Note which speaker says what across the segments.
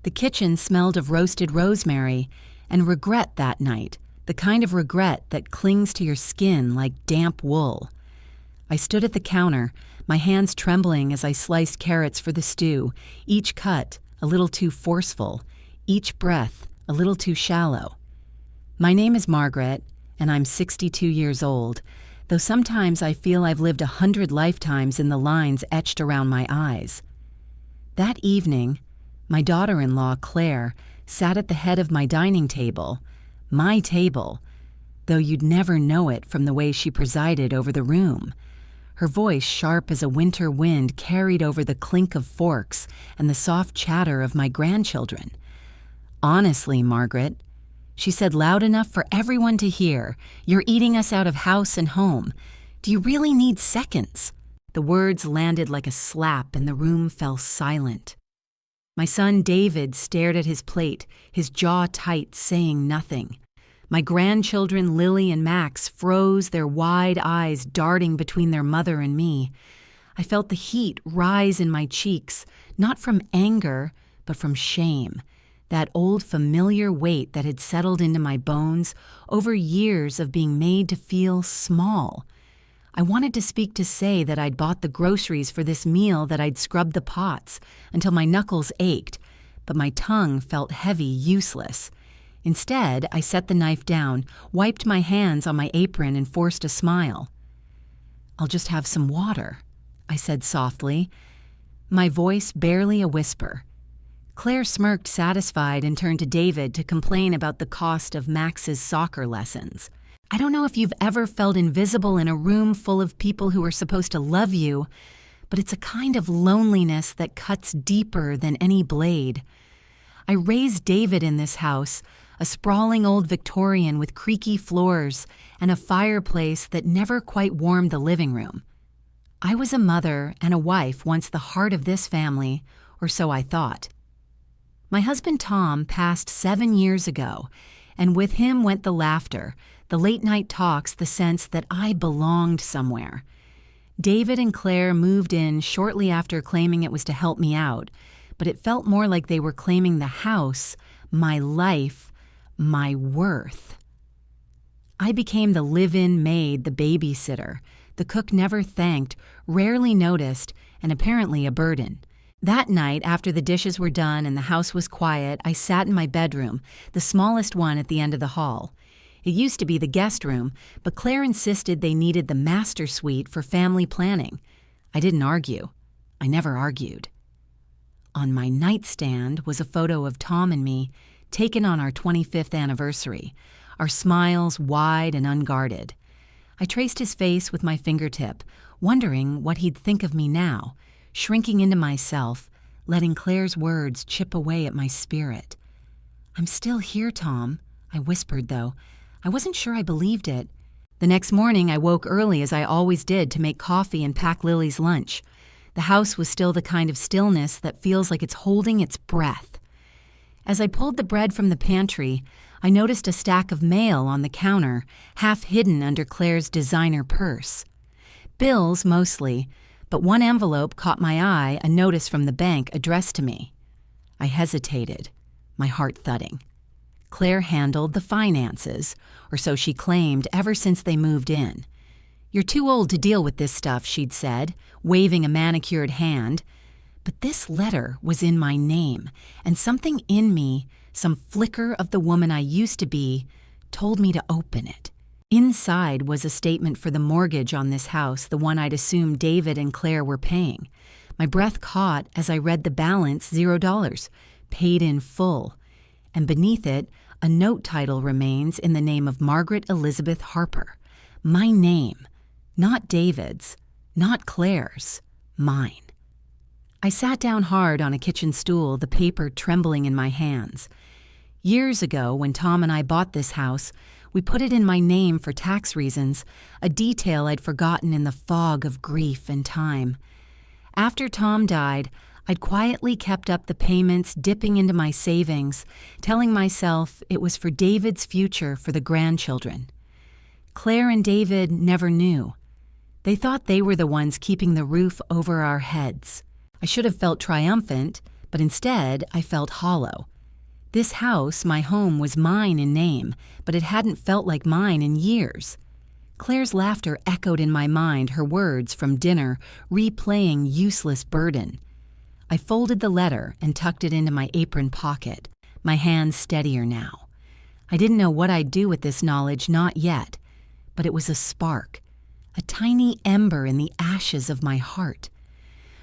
Speaker 1: The kitchen smelled of roasted rosemary and regret that night, the kind of regret that clings to your skin like damp wool. I stood at the counter, my hands trembling as I sliced carrots for the stew, each cut a little too forceful, each breath a little too shallow. My name is Margaret, and I'm 62 years old, though sometimes I feel I've lived 100 lifetimes in the lines etched around my eyes. That evening, my daughter-in-law, Claire, sat at the head of my dining table, my table, though you'd never know it from the way she presided over the room. Her voice, sharp as a winter wind, carried over the clink of forks and the soft chatter of my grandchildren. "Honestly, Margaret," she said loud enough for everyone to hear, "you're eating us out of house and home. Do you really need seconds?" The words landed like a slap and the room fell silent. My son David stared at his plate, his jaw tight, saying nothing. My grandchildren Lily and Max froze, their wide eyes darting between their mother and me. I felt the heat rise in my cheeks, not from anger, but from shame, that old familiar weight that had settled into my bones over years of being made to feel small. I wanted to speak to say that I'd bought the groceries for this meal, that I'd scrubbed the pots until my knuckles ached, but my tongue felt heavy, useless. Instead, I set the knife down, wiped my hands on my apron, and forced a smile. "I'll just have some water," I said softly, my voice barely a whisper. Claire smirked satisfied and turned to David to complain about the cost of Max's soccer lessons. I don't know if you've ever felt invisible in a room full of people who are supposed to love you, but it's a kind of loneliness that cuts deeper than any blade. I raised David in this house, a sprawling old Victorian with creaky floors and a fireplace that never quite warmed the living room. I was a mother and a wife, once the heart of this family, or so I thought. My husband Tom passed 7 years ago, and with him went the laughter, the late-night talks, the sense that I belonged somewhere. David and Claire moved in shortly after, claiming it was to help me out, but it felt more like they were claiming the house, my life, my worth. I became the live-in maid, the babysitter, the cook never thanked, rarely noticed, and apparently a burden. That night, after the dishes were done and the house was quiet, I sat in my bedroom, the smallest one at the end of the hall. It used to be the guest room, but Claire insisted they needed the master suite for family planning. I didn't argue. I never argued. On my nightstand was a photo of Tom and me, taken on our 25th anniversary, our smiles wide and unguarded. I traced his face with my fingertip, wondering what he'd think of me now, shrinking into myself, letting Claire's words chip away at my spirit. "I'm still here, Tom," I whispered, though. I wasn't sure I believed it. The next morning, I woke early, as I always did, to make coffee and pack Lily's lunch. The house was still the kind of stillness that feels like it's holding its breath. As I pulled the bread from the pantry, I noticed a stack of mail on the counter, half hidden under Claire's designer purse. Bills, mostly, but one envelope caught my eye, a notice from the bank addressed to me. I hesitated, my heart thudding. Claire handled the finances, or so she claimed, ever since they moved in. "You're too old to deal with this stuff," she'd said, waving a manicured hand. But this letter was in my name, and something in me, some flicker of the woman I used to be, told me to open it. Inside was a statement for the mortgage on this house, the one I'd assumed David and Claire were paying. My breath caught as I read the balance, $0, paid in full. And beneath it, a note title remains in the name of Margaret Elizabeth Harper. My name, not David's, not Claire's, mine. I sat down hard on a kitchen stool, the paper trembling in my hands. Years ago, when Tom and I bought this house, we put it in my name for tax reasons, a detail I'd forgotten in the fog of grief and time. After Tom died, I'd quietly kept up the payments, dipping into my savings, telling myself it was for David's future, for the grandchildren. Claire and David never knew. They thought they were the ones keeping the roof over our heads. I should have felt triumphant, But instead, I felt hollow. This house, my home, was mine in name, but it hadn't felt like mine in years. Claire's laughter echoed in my mind, her words from dinner replaying useless burden. I folded the letter and tucked it into my apron pocket, my hands steadier now. I didn't know what I'd do with this knowledge, not yet, but it was a spark, a tiny ember in the ashes of my heart.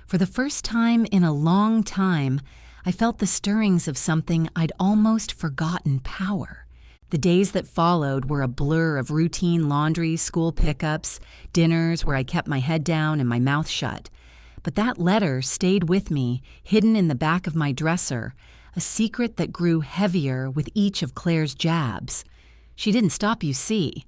Speaker 1: For the first time in a long time, I felt the stirrings of something I'd almost forgotten power. The days that followed were a blur of routine laundry, school pickups, dinners where I kept my head down and my mouth shut. But that letter stayed with me, hidden in the back of my dresser, a secret that grew heavier with each of Claire's jabs. She didn't stop, you see.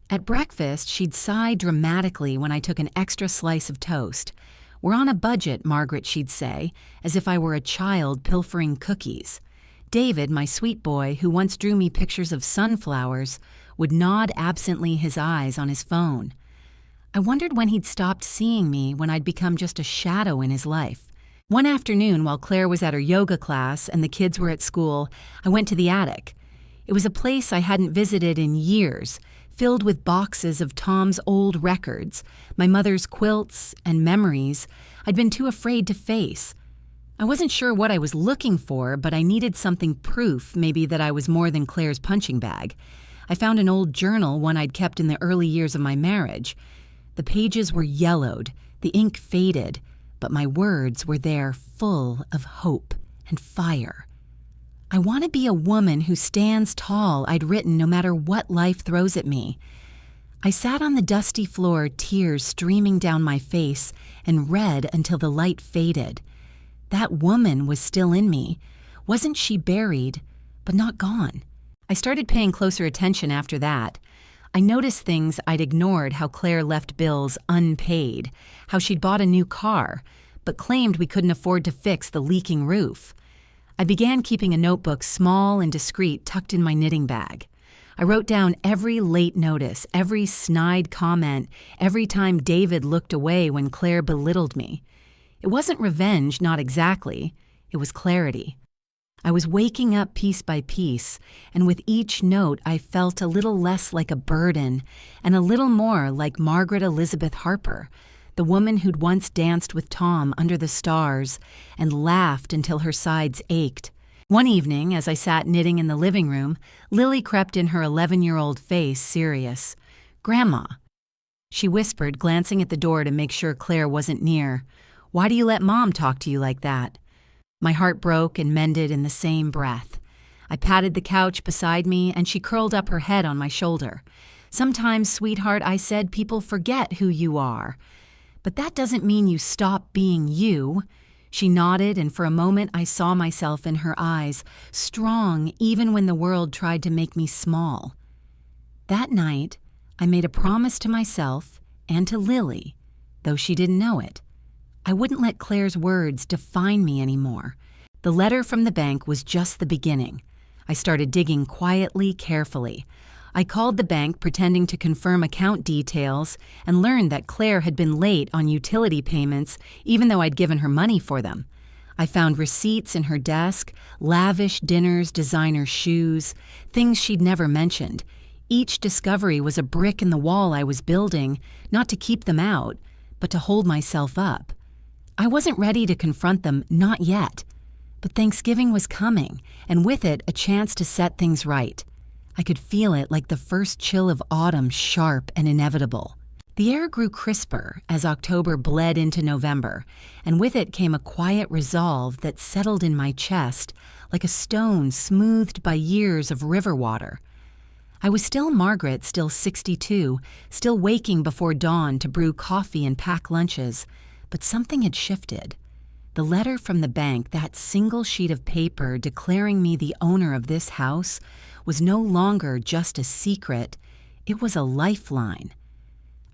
Speaker 1: At breakfast, she'd sigh dramatically when I took an extra slice of toast. "We're on a budget, Margaret," she'd say, as if I were a child pilfering cookies. David, my sweet boy, who once drew me pictures of sunflowers, would nod absently, his eyes on his phone. I wondered when he'd stopped seeing me, when I'd become just a shadow in his life. One afternoon, while Claire was at her yoga class and the kids were at school, I went to the attic. It was a place I hadn't visited in years, filled with boxes of Tom's old records, my mother's quilts, and memories I'd been too afraid to face. I wasn't sure what I was looking for, but I needed something proof, maybe that I was more than Claire's punching bag. I found an old journal, one I'd kept in the early years of my marriage. The pages were yellowed, the ink faded, but my words were there, full of hope and fire. "I want to be a woman who stands tall," I'd written, "no matter what life throws at me." I sat on the dusty floor, tears streaming down my face, and read until the light faded. That woman was still in me. Wasn't she buried, but not gone? I started paying closer attention after that. I noticed things I'd ignored, how Claire left bills unpaid, how she'd bought a new car, but claimed we couldn't afford to fix the leaking roof. I began keeping a notebook, small and discreet, tucked in my knitting bag. I wrote down every late notice, every snide comment, every time David looked away when Claire belittled me. It wasn't revenge, not exactly. It was clarity. I was waking up piece by piece, and with each note I felt a little less like a burden and a little more like Margaret Elizabeth Harper, the woman who'd once danced with Tom under the stars and laughed until her sides ached. One evening, as I sat knitting in the living room, Lily crept in, her 11-year-old face serious. "Grandma," she whispered, glancing at the door to make sure Claire wasn't near. "Why do you let Mom talk to you like that?" My heart broke and mended in the same breath. I patted the couch beside me, and she curled up her head on my shoulder. "Sometimes, sweetheart," I said, "people forget who you are. But that doesn't mean you stop being you." She nodded, and for a moment I saw myself in her eyes, strong even when the world tried to make me small. That night, I made a promise to myself and to Lily, though she didn't know it. I wouldn't let Claire's words define me anymore. The letter from the bank was just the beginning. I started digging quietly, carefully. I called the bank, pretending to confirm account details, and learned that Claire had been late on utility payments, even though I'd given her money for them. I found receipts in her desk, lavish dinners, designer shoes, things she'd never mentioned. Each discovery was a brick in the wall I was building, not to keep them out, but to hold myself up. I wasn't ready to confront them, not yet. But Thanksgiving was coming, and with it, a chance to set things right. I could feel it like the first chill of autumn, sharp and inevitable. The air grew crisper as October bled into November, and with it came a quiet resolve that settled in my chest like a stone smoothed by years of river water. I was still Margaret, still 62, still waking before dawn to brew coffee and pack lunches, but something had shifted. The letter from the bank, that single sheet of paper declaring me the owner of this house, was no longer just a secret, it was a lifeline.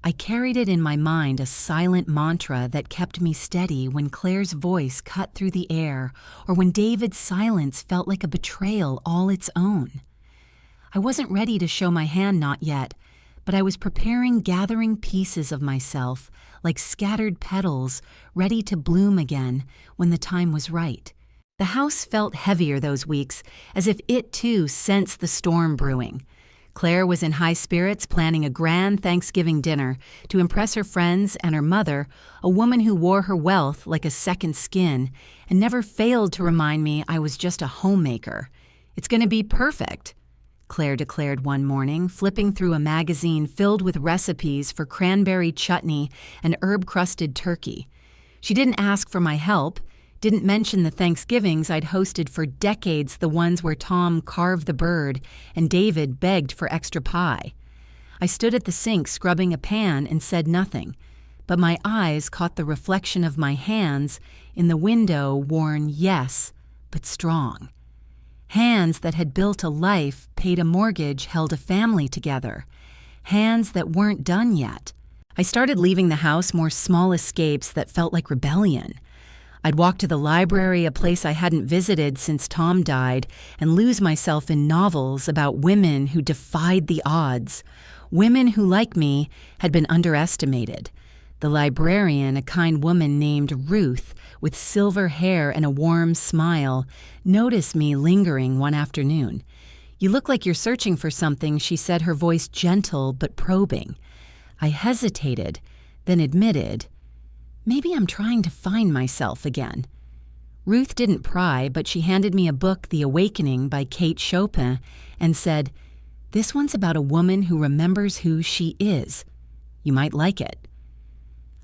Speaker 1: I carried it in my mind, a silent mantra that kept me steady when Claire's voice cut through the air, or when David's silence felt like a betrayal all its own. I wasn't ready to show my hand, not yet, but I was preparing, gathering pieces of myself, like scattered petals, ready to bloom again when the time was right. The house felt heavier those weeks, as if it too sensed the storm brewing. Claire was in high spirits, planning a grand Thanksgiving dinner to impress her friends and her mother, a woman who wore her wealth like a second skin and never failed to remind me I was just a homemaker. "It's going to be perfect," Claire declared one morning, flipping through a magazine filled with recipes for cranberry chutney and herb-crusted turkey. She didn't ask for my help, didn't mention the Thanksgivings I'd hosted for decades, the ones where Tom carved the bird and David begged for extra pie. I stood at the sink scrubbing a pan and said nothing, but my eyes caught the reflection of my hands in the window worn yes, but strong. Hands that had built a life, paid a mortgage, held a family together. Hands that weren't done yet. I started leaving the house more small escapes that felt like rebellion. I'd walk to the library, a place I hadn't visited since Tom died, and lose myself in novels about women who defied the odds. Women who, like me, had been underestimated. The librarian, a kind woman named Ruth, with silver hair and a warm smile, noticed me lingering one afternoon. "You look like you're searching for something," she said, her voice gentle but probing. I hesitated, then admitted, "Maybe I'm trying to find myself again." Ruth didn't pry, but she handed me a book, The Awakening by Kate Chopin, and said, "This one's about a woman who remembers who she is. You might like it."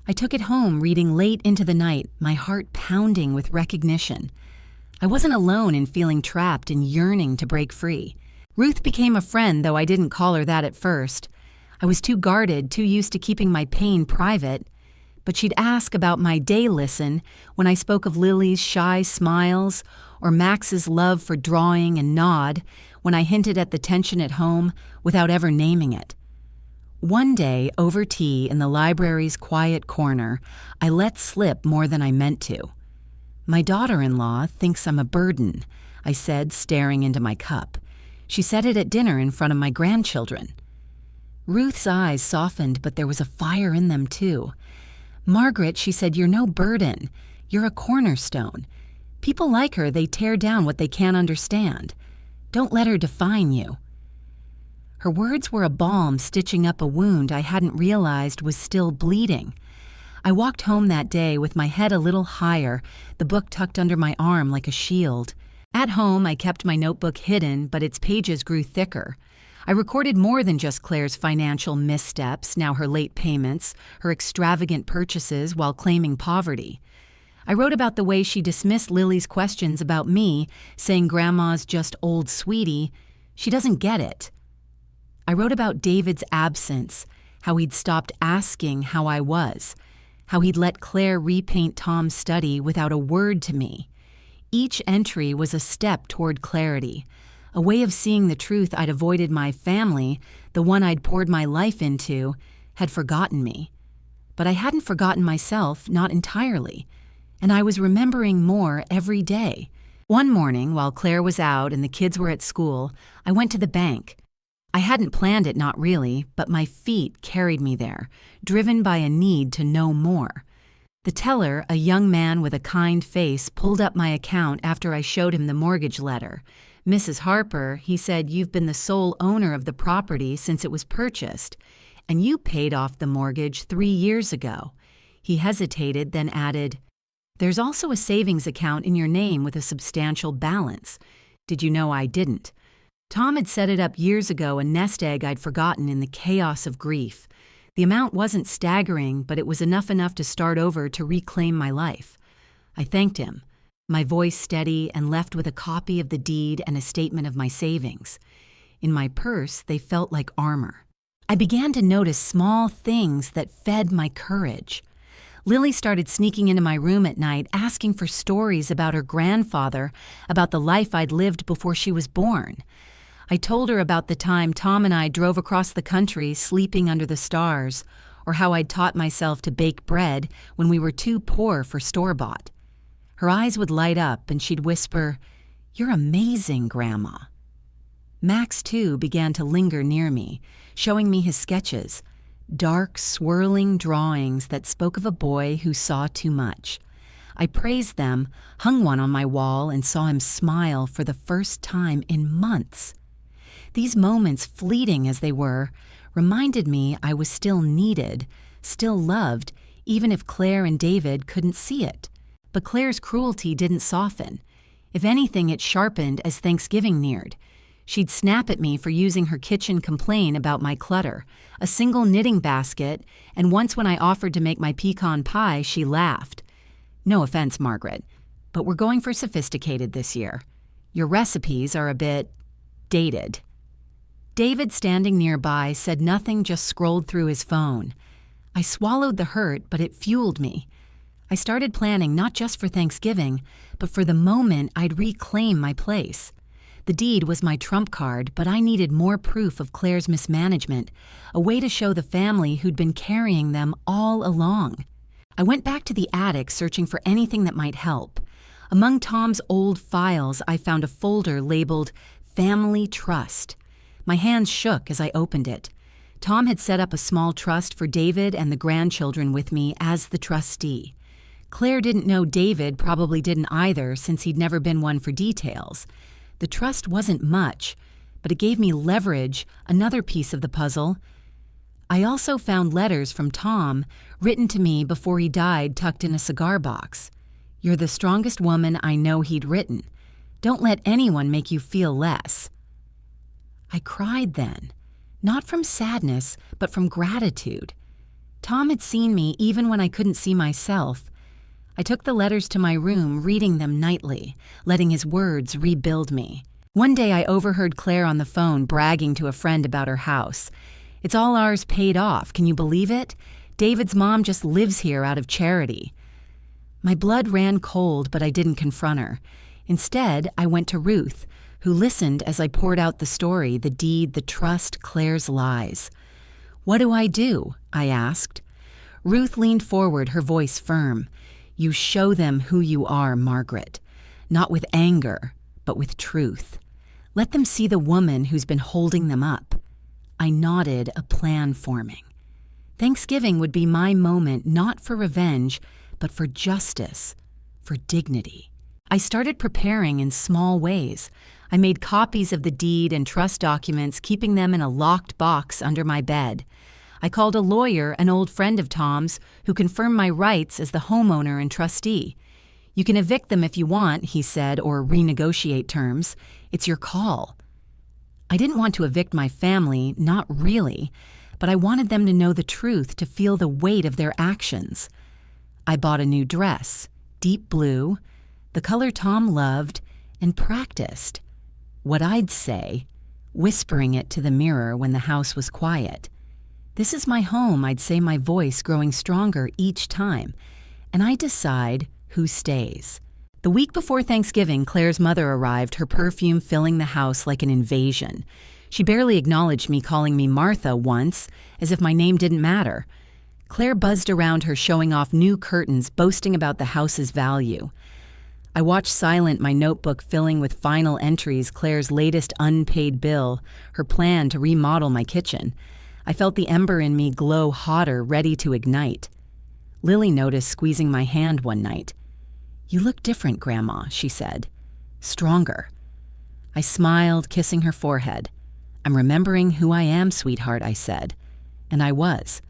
Speaker 1: I took it home, reading late into the night, my heart pounding with recognition. I wasn't alone in feeling trapped and yearning to break free. Ruth became a friend, though I didn't call her that at first. I was too guarded, too used to keeping my pain private. But she'd ask about my day listen when I spoke of Lily's shy smiles or Max's love for drawing, and nod when I hinted at the tension at home without ever naming it. One day, over tea in the library's quiet corner, I let slip more than I meant to. "My daughter-in-law thinks I'm a burden," I said, staring into my cup. "She said it at dinner in front of my grandchildren." Ruth's eyes softened, but there was a fire in them too. "Margaret," she said, "you're no burden. You're a cornerstone. People like her, they tear down what they can't understand. Don't let her define you." Her words were a balm stitching up a wound I hadn't realized was still bleeding. I walked home that day with my head a little higher, the book tucked under my arm like a shield. At home, I kept my notebook hidden, but its pages grew thicker. I recorded more than just Claire's financial missteps, now her late payments, her extravagant purchases while claiming poverty. I wrote about the way she dismissed Lily's questions about me, saying Grandma's just old sweetie. She doesn't get it. I wrote about David's absence, how he'd stopped asking how I was, how he'd let Claire repaint Tom's study without a word to me. Each entry was a step toward clarity, a way of seeing the truth I'd avoided. My family, the one I'd poured my life into, had forgotten me. But I hadn't forgotten myself, not entirely, and I was remembering more every day. One morning, while Claire was out and the kids were at school, I went to the bank. I hadn't planned it, not really, but my feet carried me there, driven by a need to know more. The teller, a young man with a kind face, pulled up my account after I showed him the mortgage letter. "Mrs. Harper," he said, "you've been the sole owner of the property since it was purchased, and you paid off the mortgage 3 years ago." He hesitated, then added, "There's also a savings account in your name with a substantial balance. Did you know I didn't?" Tom had set it up years ago, a nest egg I'd forgotten in the chaos of grief. The amount wasn't staggering, but it was enough to start over, to reclaim my life. I thanked him, my voice steady, and left with a copy of the deed and a statement of my savings. In my purse, they felt like armor. I began to notice small things that fed my courage. Lily started sneaking into my room at night, asking for stories about her grandfather, about the life I'd lived before she was born. I told her about the time Tom and I drove across the country, sleeping under the stars, or how I'd taught myself to bake bread when we were too poor for store-bought. Her eyes would light up and she'd whisper, "You're amazing, Grandma." Max, too, began to linger near me, showing me his sketches, dark, swirling drawings that spoke of a boy who saw too much. I praised them, hung one on my wall, and saw him smile for the first time in months. These moments, fleeting as they were, reminded me I was still needed, still loved, even if Claire and David couldn't see it. But Claire's cruelty didn't soften. If anything, it sharpened as Thanksgiving neared. She'd snap at me for using her kitchen complaint about my clutter, a single knitting basket, and once when I offered to make my pecan pie, she laughed. "No offense, Margaret, but we're going for sophisticated this year. Your recipes are a bit dated." David, standing nearby, said nothing, just scrolled through his phone. I swallowed the hurt, but it fueled me. I started planning not just for Thanksgiving, but for the moment I'd reclaim my place. The deed was my trump card, but I needed more proof of Claire's mismanagement, a way to show the family who'd been carrying them all along. I went back to the attic searching for anything that might help. Among Tom's old files, I found a folder labeled Family Trust. My hands shook as I opened it. Tom had set up a small trust for David and the grandchildren with me as the trustee. Claire didn't know David probably didn't either, since he'd never been one for details. The trust wasn't much, but it gave me leverage, another piece of the puzzle. I also found letters from Tom, written to me before he died, tucked in a cigar box. "You're the strongest woman I know," he'd written. "Don't let anyone make you feel less." I cried then, not from sadness, but from gratitude. Tom had seen me even when I couldn't see myself. I took the letters to my room, reading them nightly, letting his words rebuild me. One day I overheard Claire on the phone bragging to a friend about her house. "It's all ours paid off. Can you believe it? David's mom just lives here out of charity." My blood ran cold, but I didn't confront her. Instead, I went to Ruth, who listened as I poured out the story, the deed, the trust, Claire's lies. "What do?" I asked. Ruth leaned forward, her voice firm. "You show them who you are, Margaret. Not with anger, but with truth. Let them see the woman who's been holding them up." I nodded, a plan forming. Thanksgiving would be my moment, not for revenge, but for justice, for dignity. I started preparing in small ways. I made copies of the deed and trust documents, keeping them in a locked box under my bed. I called a lawyer, an old friend of Tom's, who confirmed my rights as the homeowner and trustee. "You can evict them if you want," he said, "or renegotiate terms. It's your call." I didn't want to evict my family, not really, but I wanted them to know the truth, to feel the weight of their actions. I bought a new dress, deep blue, the color Tom loved, and practiced what I'd say, whispering it to the mirror when the house was quiet. "This is my home," I'd say, my voice growing stronger each time. And I decide who stays. The week before Thanksgiving, Claire's mother arrived, her perfume filling the house like an invasion. She barely acknowledged me calling me Martha once, as if my name didn't matter. Claire buzzed around her, showing off new curtains, boasting about the house's value. I watched silent, my notebook filling with final entries, Claire's latest unpaid bill, her plan to remodel my kitchen. I felt the ember in me glow hotter, ready to ignite. Lily noticed squeezing my hand one night. "You look different, Grandma," she said. "Stronger." I smiled, kissing her forehead. "I'm remembering who I am, sweetheart," I said. And I was.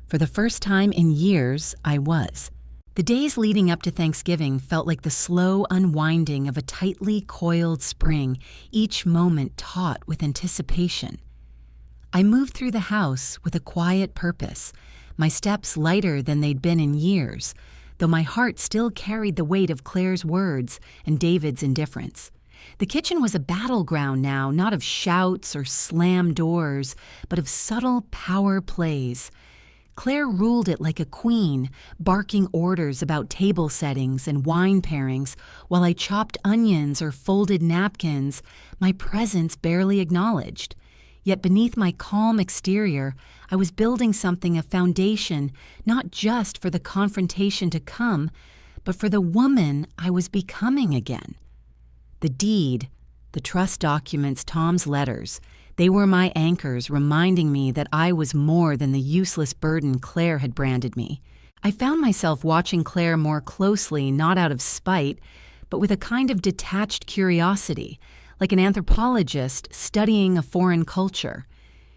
Speaker 1: For the first time in years, I was. The days leading up to Thanksgiving felt like the slow unwinding of a tightly coiled spring, each moment taut with anticipation. I moved through the house with a quiet purpose, my steps lighter than they'd been in years, though my heart still carried the weight of Claire's words and David's indifference. The kitchen was a battleground now, not of shouts or slam doors, but of subtle power plays. Claire ruled it like a queen, barking orders about table settings and wine pairings, while I chopped onions or folded napkins, my presence barely acknowledged. Yet beneath my calm exterior, I was building something, a foundation, not just for the confrontation to come, but for the woman I was becoming again. The deed, the trust documents, Tom's letters, they were my anchors, reminding me that I was more than the useless burden Claire had branded me. I found myself watching Claire more closely, not out of spite, but with a kind of detached curiosity, like an anthropologist studying a foreign culture.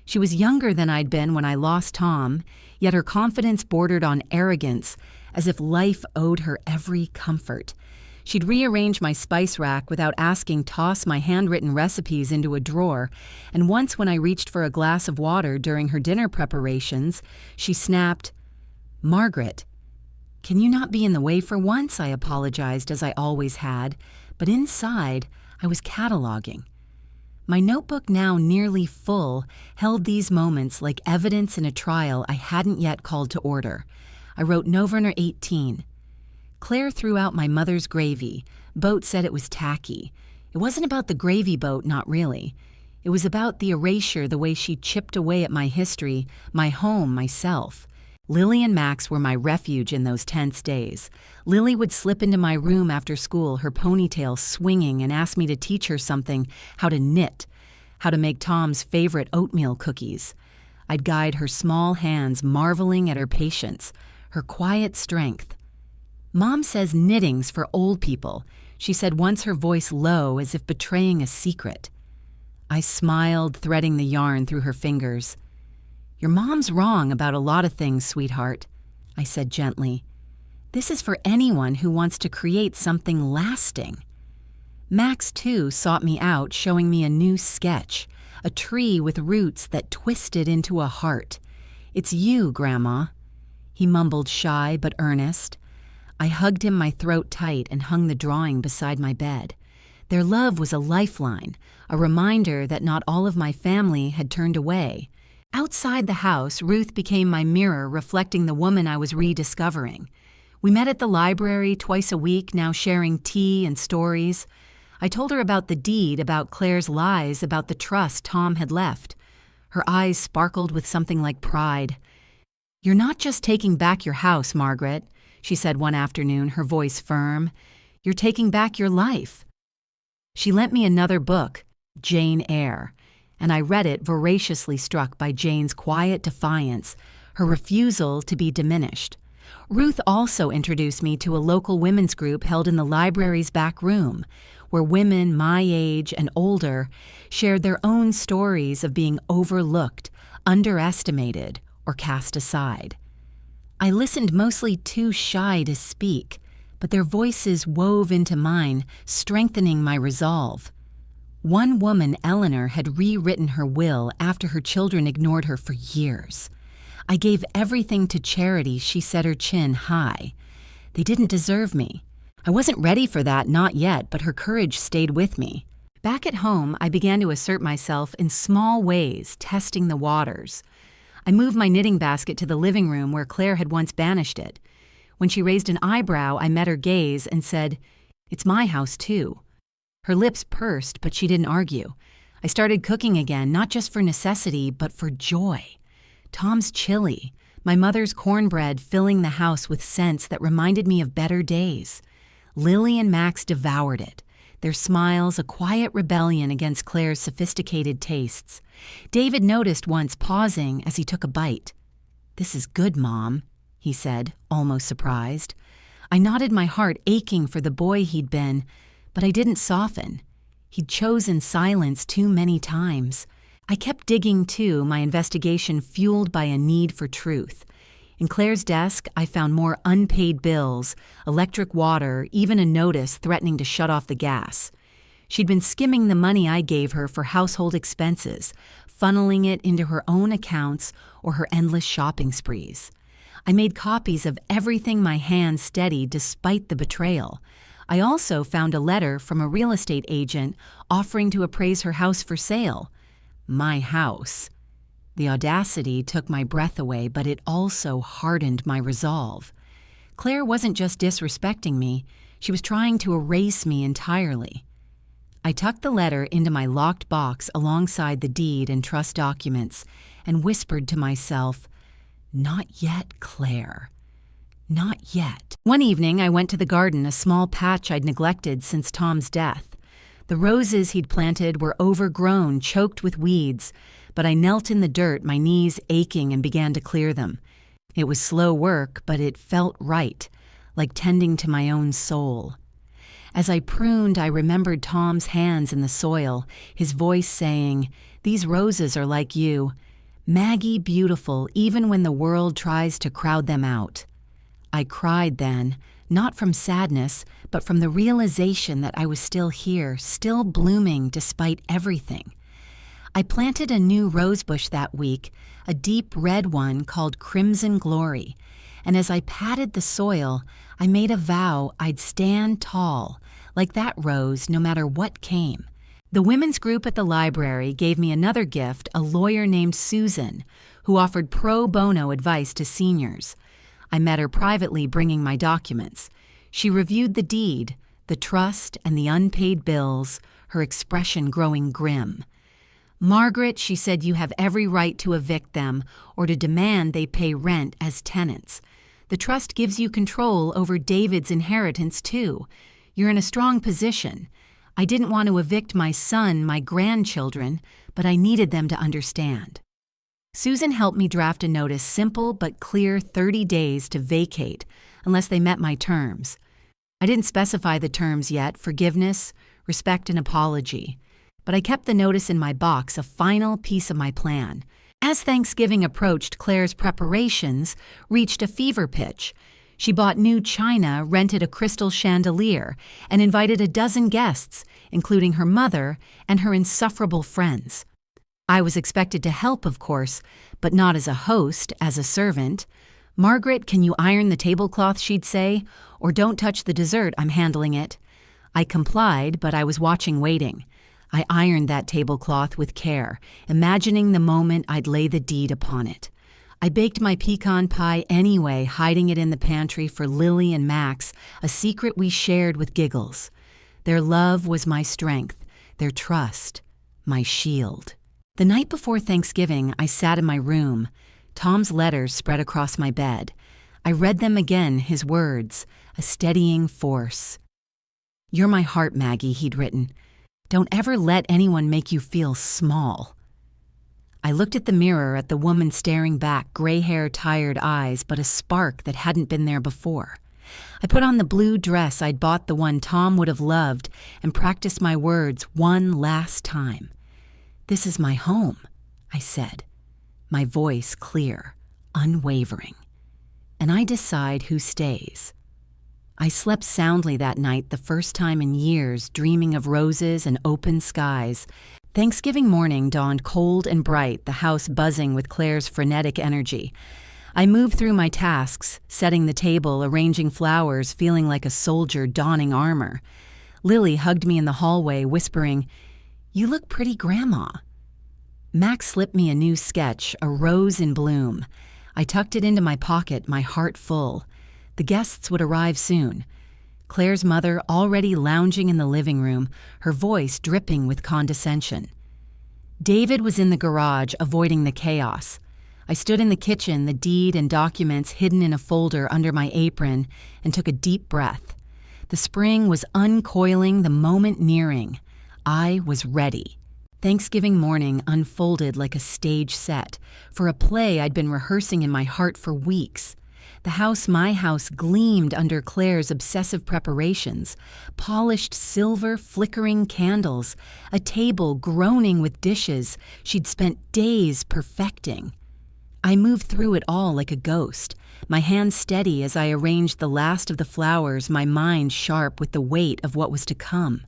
Speaker 1: She was younger than I'd been when I lost Tom, yet her confidence bordered on arrogance, as if life owed her every comfort. She'd rearrange my spice rack without asking, toss my handwritten recipes into a drawer, and once when I reached for a glass of water during her dinner preparations, she snapped, "Margaret, can you not be in the way for once?" I apologized, as I always had, but inside I was cataloging. My notebook, now nearly full, held these moments like evidence in a trial I hadn't yet called to order. I wrote November 18. Claire threw out my mother's gravy. Boat said it was tacky. It wasn't about the gravy boat, not really. It was about the erasure, the way she chipped away at my history, my home, myself. Lily and Max were my refuge in those tense days. Lily would slip into my room after school, her ponytail swinging, and ask me to teach her something, how to knit, how to make Tom's favorite oatmeal cookies. I'd guide her small hands, marveling at her patience, her quiet strength. "Mom says knitting's for old people," she said once, her voice low, as if betraying a secret. I smiled, threading the yarn through her fingers. "Your mom's wrong about a lot of things, sweetheart," I said gently. "This is for anyone who wants to create something lasting." Max, too, sought me out, showing me a new sketch, a tree with roots that twisted into a heart. "It's you, Grandma." He mumbled, shy but earnest. I hugged him, my throat tight, and hung the drawing beside my bed. Their love was a lifeline, a reminder that not all of my family had turned away. Outside the house, Ruth became my mirror, reflecting the woman I was rediscovering. We met at the library twice a week, now sharing tea and stories. I told her about the deed, about Claire's lies, about the trust Tom had left. Her eyes sparkled with something like pride. "You're not just taking back your house, Margaret," she said one afternoon, her voice firm. "You're taking back your life." She lent me another book, Jane Eyre, and I read it, voraciously struck by Jane's quiet defiance, her refusal to be diminished. Ruth also introduced me to a local women's group held in the library's back room, where women my age and older shared their own stories of being overlooked, underestimated, or cast aside. I listened, mostly too shy to speak, but their voices wove into mine, strengthening my resolve. One woman, Eleanor, had rewritten her will after her children ignored her for years. "I gave everything to charity," she set her chin high. "They didn't deserve me." I wasn't ready for that, not yet, but her courage stayed with me. Back at home, I began to assert myself in small ways, testing the waters. I moved my knitting basket to the living room where Claire had once banished it. When she raised an eyebrow, I met her gaze and said, "It's my house, too." Her lips pursed, but she didn't argue. I started cooking again, not just for necessity, but for joy. Tom's chili, my mother's cornbread filling the house with scents that reminded me of better days. Lily and Max devoured it, their smiles a quiet rebellion against Claire's sophisticated tastes. David noticed once, pausing as he took a bite. "This is good, Mom," he said, almost surprised. I nodded, my heart aching for the boy he'd been, but I didn't soften. He'd chosen silence too many times. I kept digging too, my investigation fueled by a need for truth. In Claire's desk, I found more unpaid bills, electric water, even a notice threatening to shut off the gas. She'd been skimming the money I gave her for household expenses, funneling it into her own accounts or her endless shopping sprees. I made copies of everything my hands steadied despite the betrayal. I also found a letter from a real estate agent offering to appraise her house for sale. My house. The audacity took my breath away, but it also hardened my resolve. Claire wasn't just disrespecting me, she was trying to erase me entirely. I tucked the letter into my locked box alongside the deed and trust documents and whispered to myself, "Not yet, Claire. Not yet." One evening, I went to the garden, a small patch I'd neglected since Tom's death. The roses he'd planted were overgrown, choked with weeds, but I knelt in the dirt, my knees aching, and began to clear them. It was slow work, but it felt right, like tending to my own soul. As I pruned, I remembered Tom's hands in the soil, his voice saying, "These roses are like you, Maggie beautiful even when the world tries to crowd them out." I cried then, not from sadness, but from the realization that I was still here, still blooming despite everything. I planted a new rosebush that week, a deep red one called Crimson Glory, and as I patted the soil, I made a vow I'd stand tall, like that rose, no matter what came. The women's group at the library gave me another gift, a lawyer named Susan, who offered pro bono advice to seniors. I met her privately bringing my documents. She reviewed the deed, the trust, and the unpaid bills, her expression growing grim. "Margaret," she said, "you have every right to evict them or to demand they pay rent as tenants. The trust gives you control over David's inheritance, too. You're in a strong position. I didn't want to evict my son, my grandchildren, but I needed them to understand." Susan helped me draft a notice, simple but clear, 30 days to vacate, unless they met my terms. I didn't specify the terms yet, forgiveness, respect, and apology. But I kept the notice in my box, a final piece of my plan. As Thanksgiving approached, Claire's preparations reached a fever pitch. She bought new china, rented a crystal chandelier, and invited a dozen guests, including her mother and her insufferable friends. I was expected to help, of course, but not as a host, as a servant. "Margaret, can you iron the tablecloth?" she'd say, "or don't touch the dessert, I'm handling it." I complied, but I was watching, waiting. I ironed that tablecloth with care, imagining the moment I'd lay the deed upon it. I baked my pecan pie anyway, hiding it in the pantry for Lily and Max, a secret we shared with giggles. Their love was my strength, their trust, my shield. The night before Thanksgiving, I sat in my room, Tom's letters spread across my bed. I read them again, his words, a steadying force. "You're my heart, Maggie," he'd written. "Don't ever let anyone make you feel small." I looked at the mirror, at the woman staring back, gray hair, tired eyes, but a spark that hadn't been there before. I put on the blue dress I'd bought, the one Tom would have loved, and practiced my words one last time. "This is my home," I said, my voice clear, unwavering. "And I decide who stays." I slept soundly that night, the first time in years, dreaming of roses and open skies. Thanksgiving morning dawned cold and bright, the house buzzing with Claire's frenetic energy. I moved through my tasks, setting the table, arranging flowers, feeling like a soldier donning armor. Lily hugged me in the hallway, whispering, "You look pretty, Grandma." Max slipped me a new sketch, a rose in bloom. I tucked it into my pocket, my heart full. The guests would arrive soon. Claire's mother already lounging in the living room, her voice dripping with condescension. David was in the garage, avoiding the chaos. I stood in the kitchen, the deed and documents hidden in a folder under my apron, and took a deep breath. The spring was uncoiling, the moment nearing. I was ready. Thanksgiving morning unfolded like a stage set, for a play I'd been rehearsing in my heart for weeks. The house, my house, gleamed under Claire's obsessive preparations, polished silver, flickering candles, a table groaning with dishes she'd spent days perfecting. I moved through it all like a ghost, my hands steady as I arranged the last of the flowers, my mind sharp with the weight of what was to come.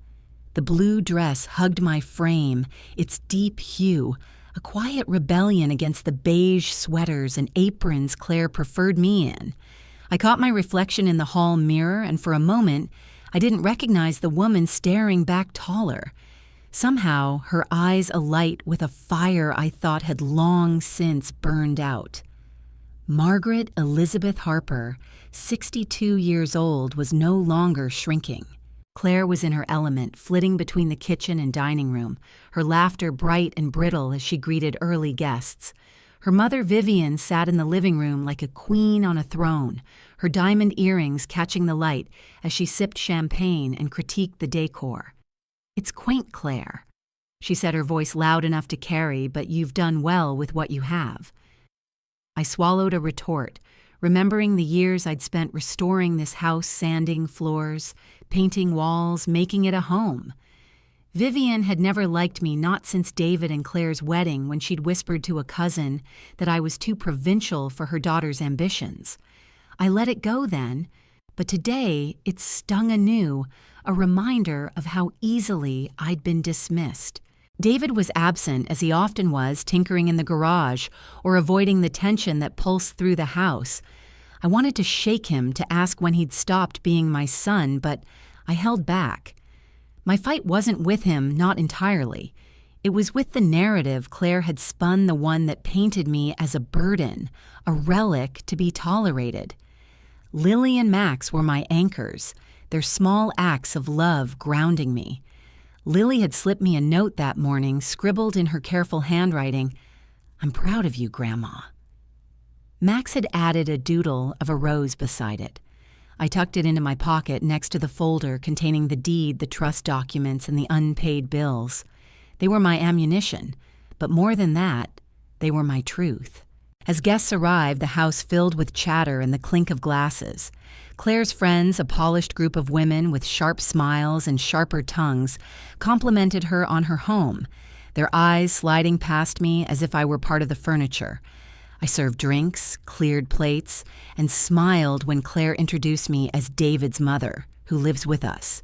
Speaker 1: The blue dress hugged my frame, its deep hue, a quiet rebellion against the beige sweaters and aprons Claire preferred me in. I caught my reflection in the hall mirror, and for a moment, I didn't recognize the woman staring back taller. Somehow, her eyes alight with a fire I thought had long since burned out. Margaret Elizabeth Harper, 62 years old, was no longer shrinking. Claire was in her element, flitting between the kitchen and dining room, her laughter bright and brittle as she greeted early guests. Her mother Vivian sat in the living room like a queen on a throne, her diamond earrings catching the light as she sipped champagne and critiqued the decor. "It's quaint, Claire," she said, her voice loud enough to carry, "but you've done well with what you have." I swallowed a retort, remembering the years I'd spent restoring this house, sanding floors, painting walls, making it a home. Vivian had never liked me, not since David and Claire's wedding, when she'd whispered to a cousin that I was too provincial for her daughter's ambitions. I let it go then, but today it stung anew, a reminder of how easily I'd been dismissed. David was absent, as he often was, tinkering in the garage or avoiding the tension that pulsed through the house. I wanted to shake him to ask when he'd stopped being my son, but I held back. My fight wasn't with him, not entirely. It was with the narrative Claire had spun, the one that painted me as a burden, a relic to be tolerated. Lily and Max were my anchors, their small acts of love grounding me. Lily had slipped me a note that morning, scribbled in her careful handwriting, "I'm proud of you, Grandma." Max had added a doodle of a rose beside it. I tucked it into my pocket next to the folder containing the deed, the trust documents, and the unpaid bills. They were my ammunition, but more than that, they were my truth. As guests arrived, the house filled with chatter and the clink of glasses. Claire's friends, a polished group of women with sharp smiles and sharper tongues, complimented her on her home, their eyes sliding past me as if I were part of the furniture. I served drinks, cleared plates, and smiled when Claire introduced me as David's mother, who lives with us.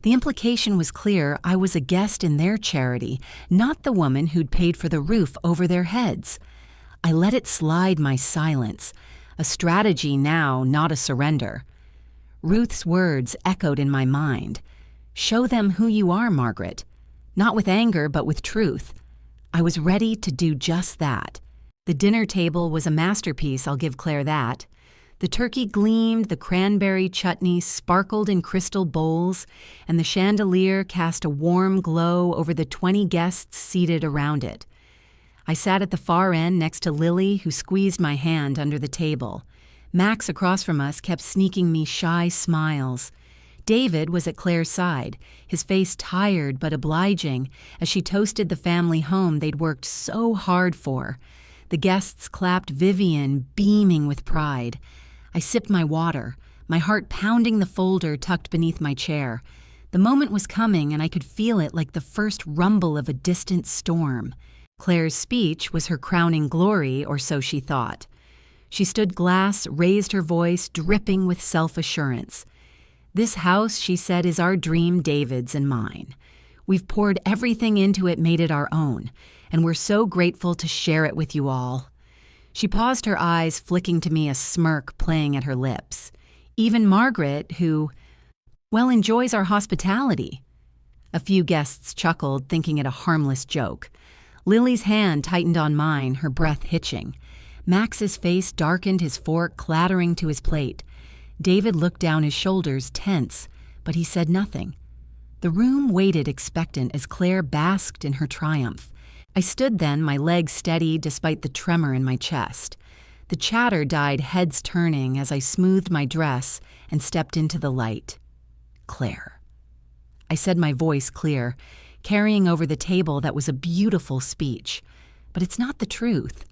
Speaker 1: The implication was clear: I was a guest in their charity, not the woman who'd paid for the roof over their heads. I let it slide, my silence, a strategy now, not a surrender. Ruth's words echoed in my mind. "Show them who you are, Margaret." Not with anger, but with truth. I was ready to do just that. The dinner table was a masterpiece, I'll give Claire that. The turkey gleamed, the cranberry chutney sparkled in crystal bowls, and the chandelier cast a warm glow over the 20 guests seated around it. I sat at the far end next to Lily, who squeezed my hand under the table. Max, across from us, kept sneaking me shy smiles. David was at Claire's side, his face tired but obliging, as she toasted the family home they'd worked so hard for. The guests clapped Vivian, beaming with pride. I sipped my water, my heart pounding the folder tucked beneath my chair. The moment was coming, and I could feel it like the first rumble of a distant storm. Claire's speech was her crowning glory, or so she thought. She stood glass, raised her voice, dripping with self-assurance. "This house," she said, "is our dream, David's and mine. We've poured everything into it, made it our own, and we're so grateful to share it with you all." She paused, her eyes flicking to me, a smirk playing at her lips. "Even Margaret, who, well, enjoys our hospitality." A few guests chuckled, thinking it a harmless joke. Lily's hand tightened on mine, her breath hitching. Max's face darkened, his fork clattering to his plate. David looked down his shoulders, tense, but he said nothing. The room waited expectant as Claire basked in her triumph. I stood then, my legs steady despite the tremor in my chest. The chatter died, heads turning, as I smoothed my dress and stepped into the light. "Claire," I said, my voice clear, carrying over the table that was a beautiful speech. But it's not the truth.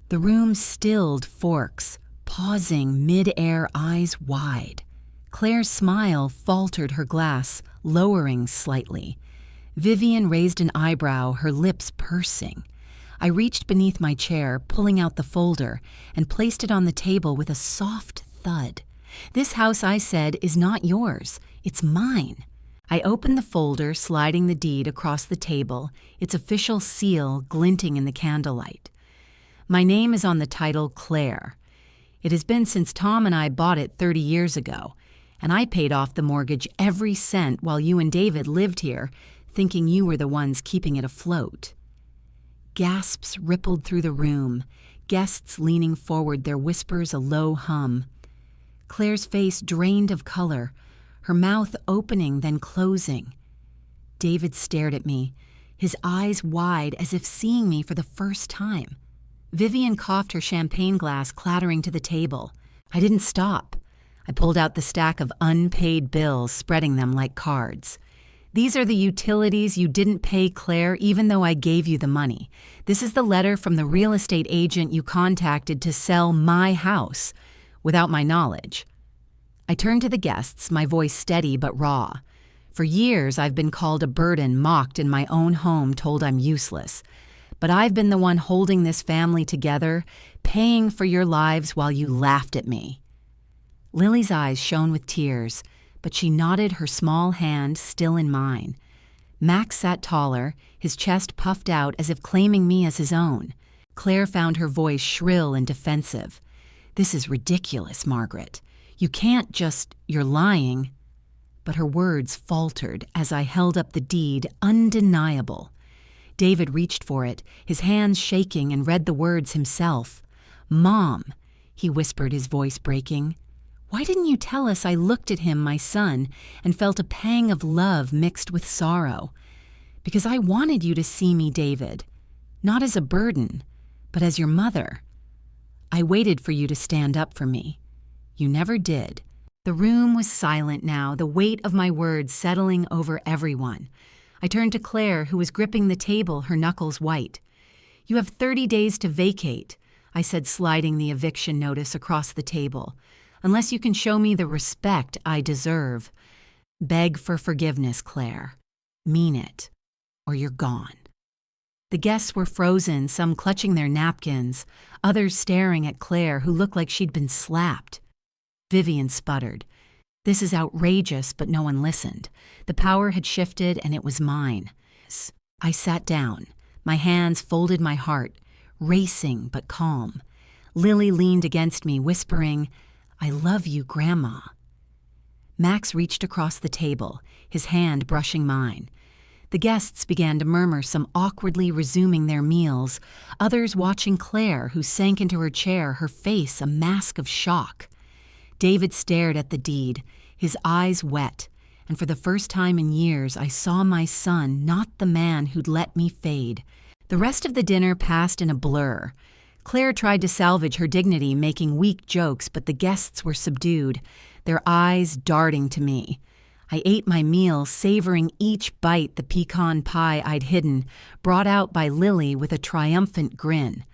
Speaker 1: The room stilled, forks, pausing mid-air, eyes wide. Claire's smile faltered her glass, lowering slightly. Vivian raised an eyebrow, her lips pursing. I reached beneath my chair, pulling out the folder, and placed it on the table with a soft thud. "This house," I said, "is not yours. It's mine." I opened the folder, sliding the deed across the table, its official seal glinting in the candlelight. My name is on the title, Claire. It has been since Tom and I bought it 30 years ago, and I paid off the mortgage every cent while you and David lived here, thinking you were the ones keeping it afloat. Gasps rippled through the room, guests leaning forward, their whispers a low hum. Claire's face drained of color, her mouth opening then closing. David stared at me, his eyes wide as if seeing me for the first time. Vivian coughed, her champagne glass clattering to the table. I didn't stop. I pulled out the stack of unpaid bills, spreading them like cards. These are the utilities you didn't pay Claire even though I gave you the money. This is the letter from the real estate agent you contacted to sell my house, without my knowledge. I turned to the guests, my voice steady but raw. For years, I've been called a burden, mocked in my own home, told I'm useless. But I've been the one holding this family together, paying for your lives while you laughed at me. Lily's eyes shone with tears, but she nodded, her small hand still in mine. Max sat taller, his chest puffed out as if claiming me as his own. Claire found her voice shrill and defensive. This is ridiculous, Margaret. You can't you're lying. But her words faltered as I held up the deed, undeniable. David reached for it, his hands shaking, and read the words himself. Mom, he whispered, his voice breaking. Why didn't you tell us? I looked at him, my son, and felt a pang of love mixed with sorrow. Because I wanted you to see me, David, not as a burden, but as your mother. I waited for you to stand up for me. You never did. The room was silent now, the weight of my words settling over everyone. I turned to Claire, who was gripping the table, her knuckles white. You have 30 days to vacate, I said, sliding the eviction notice across the table. Unless you can show me the respect I deserve. Beg for forgiveness, Claire. Mean it, or you're gone. The guests were frozen, some clutching their napkins, others staring at Claire, who looked like she'd been slapped. Vivian sputtered. This is outrageous, but no one listened. The power had shifted, and it was mine. I sat down, my hands folded my heart, racing but calm. Lily leaned against me, whispering, I love you, Grandma. Max reached across the table, his hand brushing mine. The guests began to murmur, some awkwardly resuming their meals, others watching Claire, who sank into her chair, her face a mask of shock. David stared at the deed, his eyes wet, and for the first time in years I saw my son, not the man who'd let me fade. The rest of the dinner passed in a blur. Claire tried to salvage her dignity, making weak jokes, but the guests were subdued, their eyes darting to me. I ate my meal, savoring each bite, the pecan pie I'd hidden, brought out by Lily with a triumphant grin.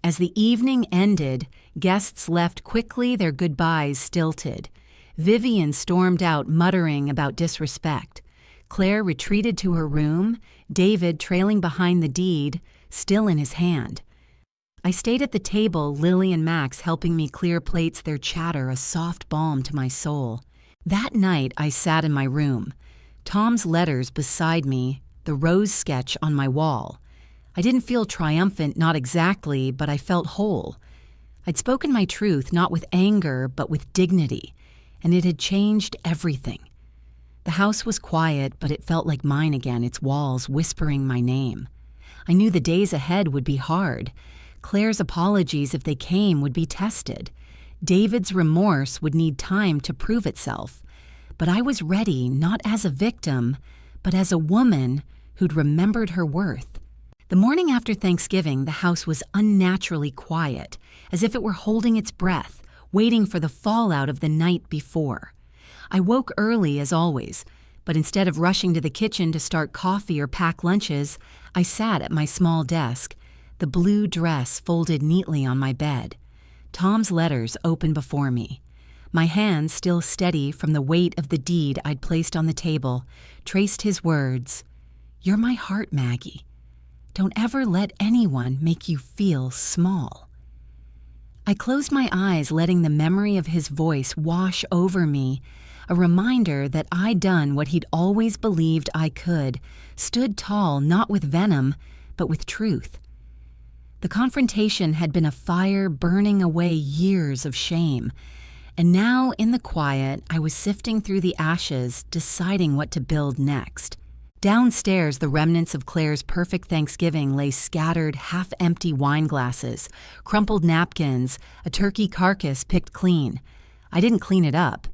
Speaker 1: As the evening ended, guests left quickly, their goodbyes stilted. Vivian stormed out, muttering about disrespect. Claire retreated to her room, David trailing behind the deed, still in his hand. I stayed at the table, Lily and Max helping me clear plates, their chatter a soft balm to my soul. That night, I sat in my room, Tom's letters beside me, the rose sketch on my wall. I didn't feel triumphant, not exactly, but I felt whole. I'd spoken my truth, not with anger, but with dignity, and it had changed everything. The house was quiet, but it felt like mine again, its walls whispering my name. I knew the days ahead would be hard. Claire's apologies, if they came, would be tested. David's remorse would need time to prove itself. But I was ready, not as a victim, but as a woman who'd remembered her worth. The morning after Thanksgiving, the house was unnaturally quiet, as if it were holding its breath, waiting for the fallout of the night before. I woke early, as always, but instead of rushing to the kitchen to start coffee or pack lunches, I sat at my small desk, the blue dress folded neatly on my bed, Tom's letters open before me. My hand, still steady from the weight of the deed I'd placed on the table, traced his words, "You're my heart, Maggie. Don't ever let anyone make you feel small." I closed my eyes, letting the memory of his voice wash over me, a reminder that I'd done what he'd always believed I could, stood tall not with venom, but with truth. The confrontation had been a fire burning away years of shame, and now, in the quiet, I was sifting through the ashes, deciding what to build next. Downstairs, the remnants of Claire's perfect Thanksgiving lay scattered, half-empty wine glasses, crumpled napkins, a turkey carcass picked clean. I didn't clean it up.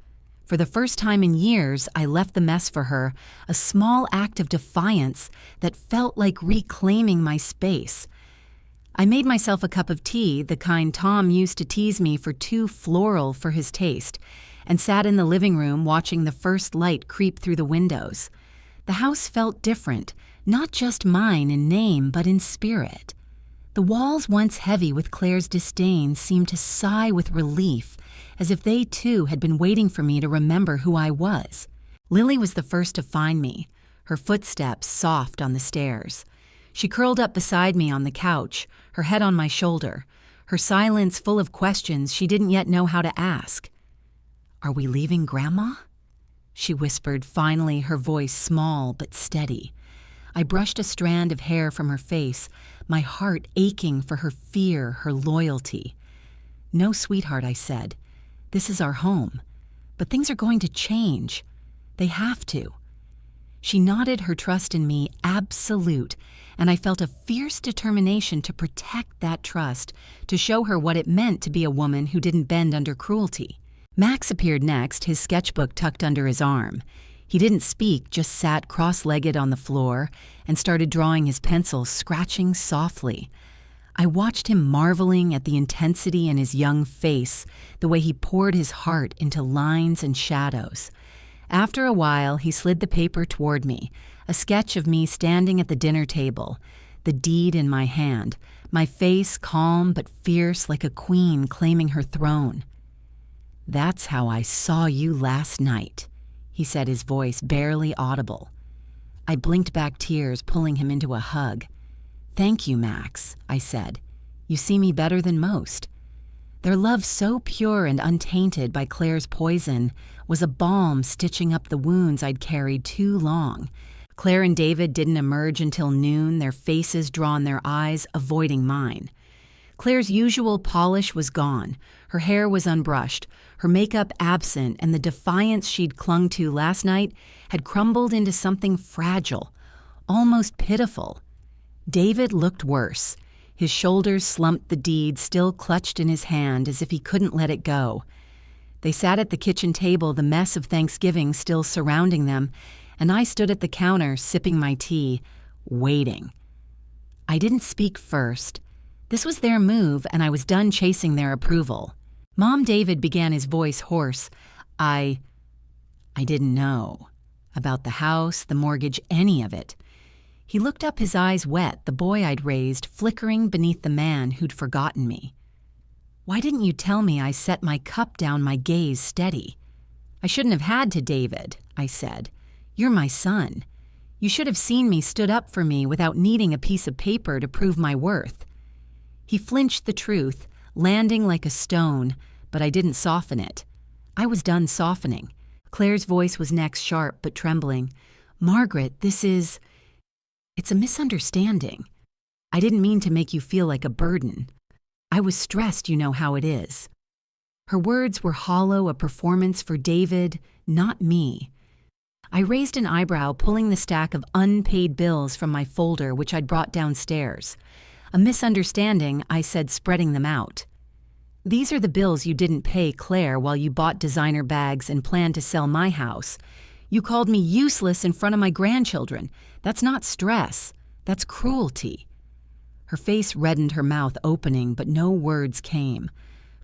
Speaker 1: For the first time in years, I left the mess for her, a small act of defiance that felt like reclaiming my space. I made myself a cup of tea, the kind Tom used to tease me for too floral for his taste, and sat in the living room watching the first light creep through the windows. The house felt different, not just mine in name, but in spirit. The walls, once heavy with Claire's disdain, seemed to sigh with relief, as if they too had been waiting for me to remember who I was. Lily was the first to find me, her footsteps soft on the stairs. She curled up beside me on the couch, her head on my shoulder, her silence full of questions she didn't yet know how to ask. "Are we leaving, Grandma?" she whispered, finally, her voice small but steady. I brushed a strand of hair from her face, my heart aching for her fear, her loyalty. "No, sweetheart," I said. "This is our home. But things are going to change. They have to." She nodded, her trust in me absolute, and I felt a fierce determination to protect that trust, to show her what it meant to be a woman who didn't bend under cruelty. Max appeared next, his sketchbook tucked under his arm. He didn't speak, just sat cross-legged on the floor and started drawing his pencil, scratching softly. I watched him marveling at the intensity in his young face, the way he poured his heart into lines and shadows. After a while, he slid the paper toward me, a sketch of me standing at the dinner table, the deed in my hand, my face calm but fierce like a queen claiming her throne. "That's how I saw you last night," he said, his voice barely audible. I blinked back tears, pulling him into a hug. "Thank you, Max," I said. "You see me better than most." Their love, so pure and untainted by Claire's poison, was a balm stitching up the wounds I'd carried too long. Claire and David didn't emerge until noon, their faces drawn, their eyes avoiding mine. Claire's usual polish was gone. Her hair was unbrushed, her makeup absent, and the defiance she'd clung to last night had crumbled into something fragile, almost pitiful. David looked worse. His shoulders slumped, the deed still clutched in his hand as if he couldn't let it go. They sat at the kitchen table, the mess of Thanksgiving still surrounding them, and I stood at the counter sipping my tea, waiting. I didn't speak first. This was their move, and I was done chasing their approval. Mom David began, his voice hoarse. I didn't know. About the house, the mortgage, any of it. He looked up, his eyes wet, the boy I'd raised flickering beneath the man who'd forgotten me. "Why didn't you tell me?" I set my cup down, my gaze steady. "I shouldn't have had to, David," I said. "You're my son. You should have seen me stood up for me without needing a piece of paper to prove my worth." He flinched, the truth, landing like a stone, but I didn't soften it. I was done softening. Claire's voice was next, sharp but trembling. "Margaret, it's a misunderstanding. I didn't mean to make you feel like a burden. I was stressed, you know how it is." Her words were hollow, a performance for David, not me. I raised an eyebrow, pulling the stack of unpaid bills from my folder, which I'd brought downstairs. "A misunderstanding," I said, spreading them out. "These are the bills you didn't pay Claire while you bought designer bags and planned to sell my house. You called me useless in front of my grandchildren. That's not stress. That's cruelty." Her face reddened, her mouth opening, but no words came.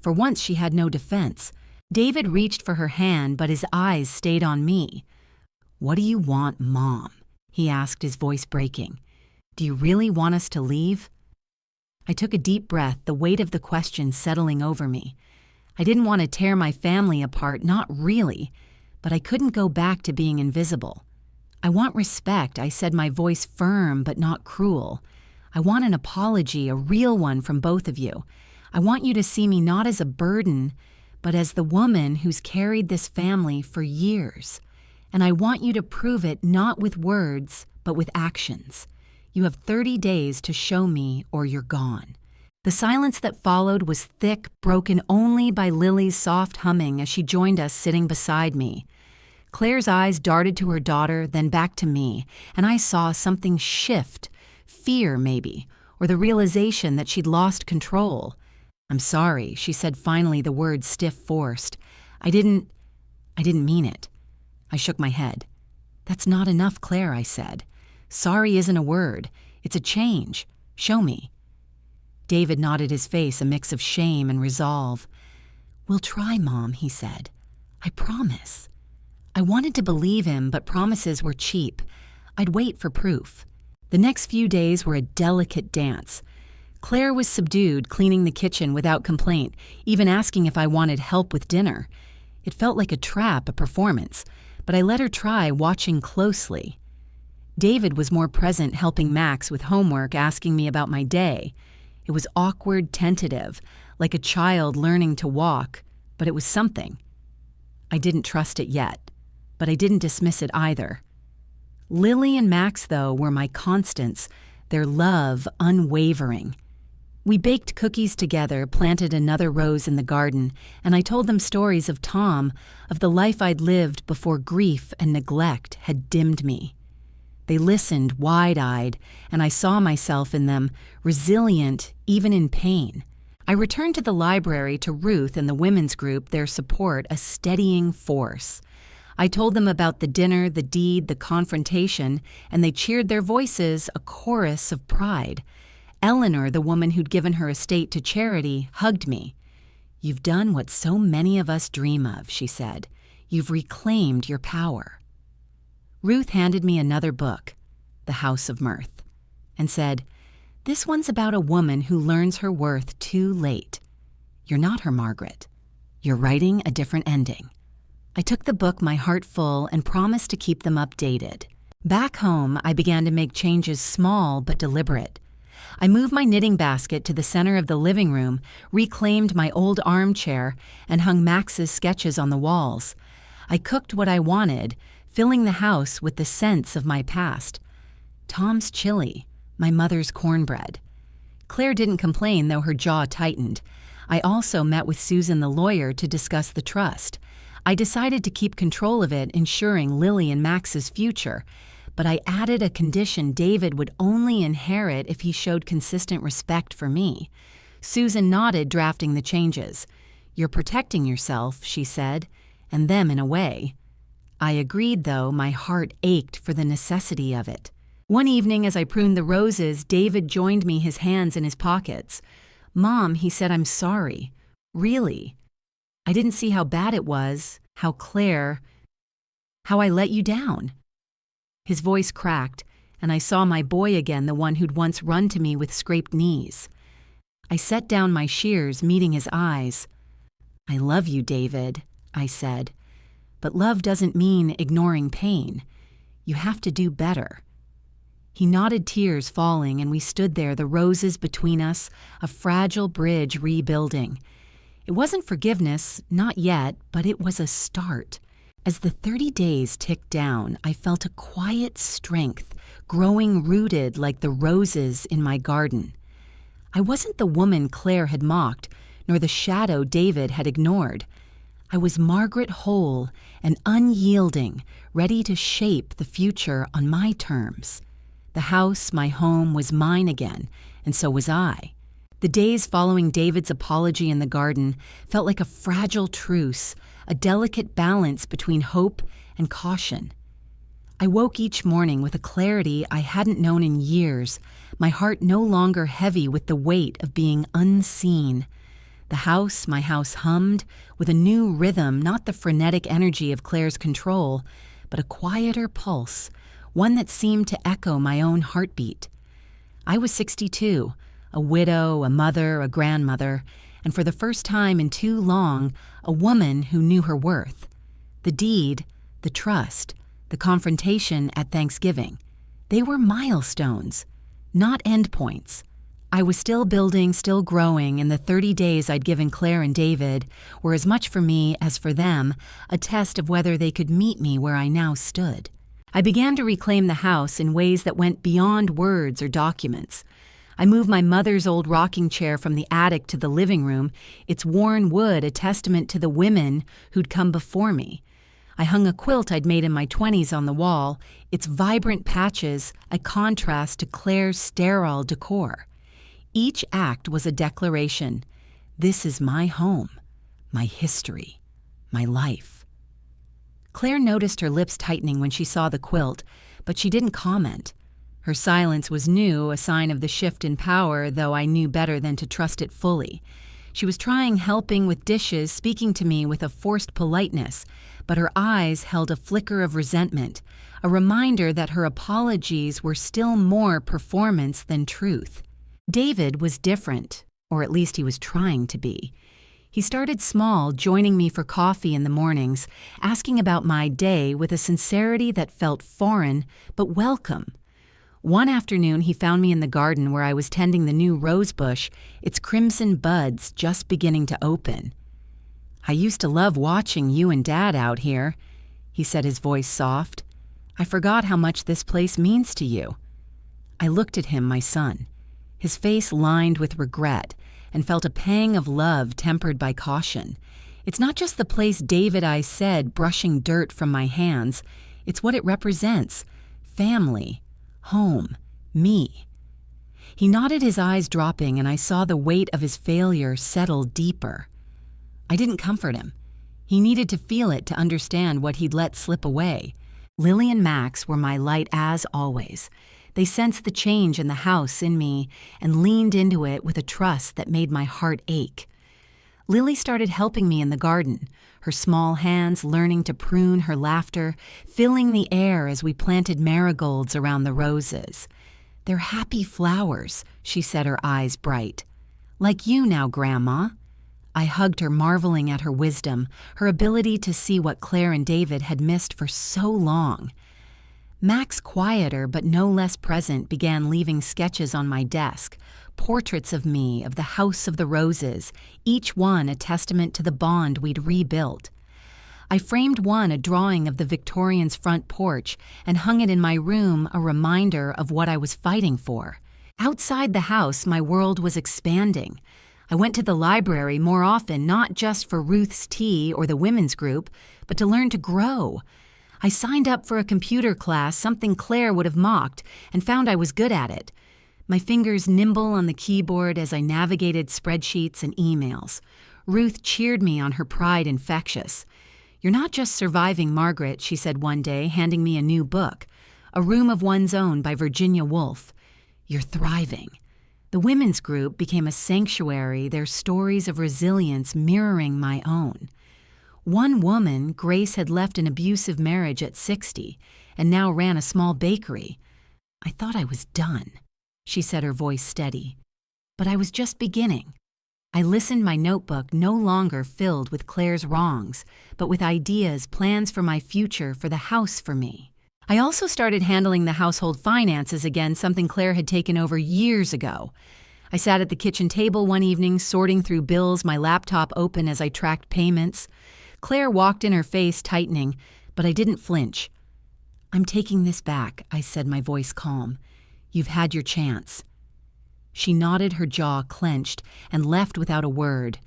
Speaker 1: For once she had no defense. David reached for her hand, but his eyes stayed on me. "What do you want, Mom?" he asked, his voice breaking. "Do you really want us to leave?" I took a deep breath, the weight of the question settling over me. I didn't want to tear my family apart, not really, but I couldn't go back to being invisible. "I want respect," I said, my voice firm but not cruel. "I want an apology, a real one from both of you. I want you to see me not as a burden, but as the woman who's carried this family for years. And I want you to prove it not with words, but with actions. You have 30 days to show me or you're gone." The silence that followed was thick, broken only by Lily's soft humming as she joined us sitting beside me. Claire's eyes darted to her daughter, then back to me, and I saw something shift, fear maybe, or the realization that she'd lost control. "I'm sorry," she said finally, the words stiff forced. I didn't mean it." I shook my head. "That's not enough, Claire," I said. "Sorry isn't a word. It's a change. Show me." David nodded, his face a mix of shame and resolve. "We'll try, Mom," he said. "I promise." I wanted to believe him, but promises were cheap. I'd wait for proof. The next few days were a delicate dance. Claire was subdued, cleaning the kitchen without complaint, even asking if I wanted help with dinner. It felt like a trap, a performance, but I let her try, watching closely. David was more present, helping Max with homework, asking me about my day. It was awkward, tentative, like a child learning to walk, but it was something. I didn't trust it yet, but I didn't dismiss it either. Lily and Max, though, were my constants, their love unwavering. We baked cookies together, planted another rose in the garden, and I told them stories of Tom, of the life I'd lived before grief and neglect had dimmed me. They listened wide-eyed, and I saw myself in them, resilient even in pain. I returned to the library, to Ruth and the women's group, their support a steadying force. I told them about the dinner, the deed, the confrontation, and they cheered, their voices a chorus of pride. Eleanor, the woman who'd given her estate to charity, hugged me. "You've done what so many of us dream of," she said. "You've reclaimed your power." Ruth handed me another book, The House of Mirth, and said, "This one's about a woman who learns her worth too late. You're not her Margaret. You're writing a different ending." I took the book, my heart full, and promised to keep them updated. Back home, I began to make changes, small but deliberate. I moved my knitting basket to the center of the living room, reclaimed my old armchair, and hung Max's sketches on the walls. I cooked what I wanted, filling the house with the scents of my past. Tom's chili, my mother's cornbread. Claire didn't complain, though her jaw tightened. I also met with Susan, the lawyer, to discuss the trust. I decided to keep control of it, ensuring Lily and Max's future, but I added a condition: David would only inherit if he showed consistent respect for me. Susan nodded, drafting the changes. "You're protecting yourself," she said, "and them in a way." I agreed, though my heart ached for the necessity of it. One evening, as I pruned the roses, David joined me, his hands in his pockets. "Mom," he said, "I'm sorry. Really. I didn't see how bad it was, how I let you down." His voice cracked, and I saw my boy again, the one who'd once run to me with scraped knees. I set down my shears, meeting his eyes. "I love you, David," I said, "but love doesn't mean ignoring pain. You have to do better." He nodded, tears falling, and we stood there, the roses between us, a fragile bridge rebuilding. It wasn't forgiveness, not yet, but it was a start. As the 30 days ticked down, I felt a quiet strength, growing rooted like the roses in my garden. I wasn't the woman Claire had mocked, nor the shadow David had ignored. I was Margaret whole and unyielding, ready to shape the future on my terms. The house, my home, was mine again, and so was I. The days following David's apology in the garden felt like a fragile truce, a delicate balance between hope and caution. I woke each morning with a clarity I hadn't known in years, my heart no longer heavy with the weight of being unseen. The house, my house, hummed with a new rhythm, not the frenetic energy of Claire's control, but a quieter pulse, one that seemed to echo my own heartbeat. I was 62, a widow, a mother, a grandmother, and for the first time in too long, a woman who knew her worth. The deed, the trust, the confrontation at Thanksgiving, they were milestones, not endpoints. I was still building, still growing, and the 30 days I'd given Claire and David were as much for me as for them, a test of whether they could meet me where I now stood. I began to reclaim the house in ways that went beyond words or documents. I moved my mother's old rocking chair from the attic to the living room, its worn wood a testament to the women who'd come before me. I hung a quilt I'd made in my 20s on the wall, its vibrant patches a contrast to Claire's sterile decor. Each act was a declaration. This is my home, my history, my life. Claire noticed her lips tightening when she saw the quilt, but she didn't comment. Her silence was new, a sign of the shift in power, though I knew better than to trust it fully. She was helping with dishes, speaking to me with a forced politeness, but her eyes held a flicker of resentment, a reminder that her apologies were still more performance than truth. David was different, or at least he was trying to be. He started small, joining me for coffee in the mornings, asking about my day with a sincerity that felt foreign but welcome. One afternoon, he found me in the garden where I was tending the new rose bush, its crimson buds just beginning to open. "I used to love watching you and Dad out here," he said, his voice soft. "I forgot how much this place means to you." I looked at him, my son, his face lined with regret, and felt a pang of love tempered by caution. "It's not just the place, David," I said, brushing dirt from my hands. "It's what it represents. Family. Home. Me." He nodded, his eyes dropping, and I saw the weight of his failure settle deeper. I didn't comfort him. He needed to feel it to understand what he'd let slip away. Lily and Max were my light as always. They sensed the change in the house in me and leaned into it with a trust that made my heart ache. Lily started helping me in the garden, her small hands learning to prune, her laughter filling the air as we planted marigolds around the roses. "They're happy flowers," she said, her eyes bright. "Like you now, Grandma." I hugged her, marveling at her wisdom, her ability to see what Claire and David had missed for so long. Max, quieter but no less present, began leaving sketches on my desk, portraits of me, of the House of the Roses, each one a testament to the bond we'd rebuilt. I framed one, a drawing of the Victorians' front porch, and hung it in my room, a reminder of what I was fighting for. Outside the house, my world was expanding. I went to the library more often, not just for Ruth's tea or the women's group, but to learn to grow. I signed up for a computer class, something Claire would have mocked, and found I was good at it. My fingers nimble on the keyboard as I navigated spreadsheets and emails. Ruth cheered me on, her pride infectious. "You're not just surviving, Margaret," she said one day, handing me a new book, A Room of One's Own by Virginia Woolf. "You're thriving." The women's group became a sanctuary, their stories of resilience mirroring my own. One woman, Grace, had left an abusive marriage at 60 and now ran a small bakery. "I thought I was done," she said, her voice steady. "But I was just beginning." I listened, my notebook no longer filled with Claire's wrongs, but with ideas, plans for my future, for the house, for me. I also started handling the household finances again, something Claire had taken over years ago. I sat at the kitchen table one evening, sorting through bills, my laptop open as I tracked payments. Claire walked in, her face tightening, but I didn't flinch. "I'm taking this back," I said, my voice calm. "You've had your chance." She nodded, her jaw clenched, and left without a word.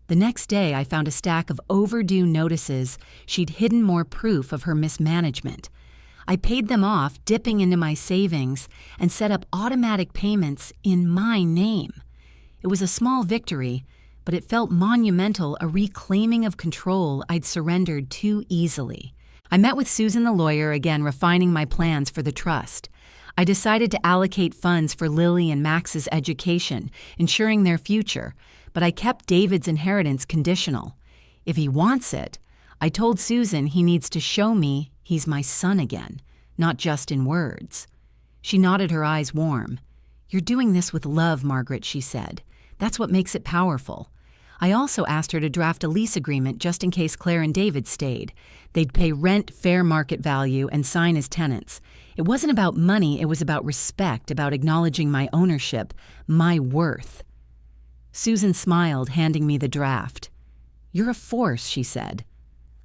Speaker 1: The next day, I found a stack of overdue notices. She'd hidden more proof of her mismanagement. I paid them off, dipping into my savings, and set up automatic payments in my name. It was a small victory, but it felt monumental, a reclaiming of control I'd surrendered too easily. I met with Susan the lawyer again, refining my plans for the trust. I decided to allocate funds for Lily and Max's education, ensuring their future, but I kept David's inheritance conditional. If he wants it, I told Susan he needs to show me he's my son again, not just in words. She nodded, her eyes warm. "You're doing this with love, Margaret," she said. "That's what makes it powerful." I also asked her to draft a lease agreement just in case Claire and David stayed. They'd pay rent fair market value and sign as tenants. It wasn't about money, it was about respect, about acknowledging my ownership, my worth. Susan smiled, handing me the draft. "You're a force," she said.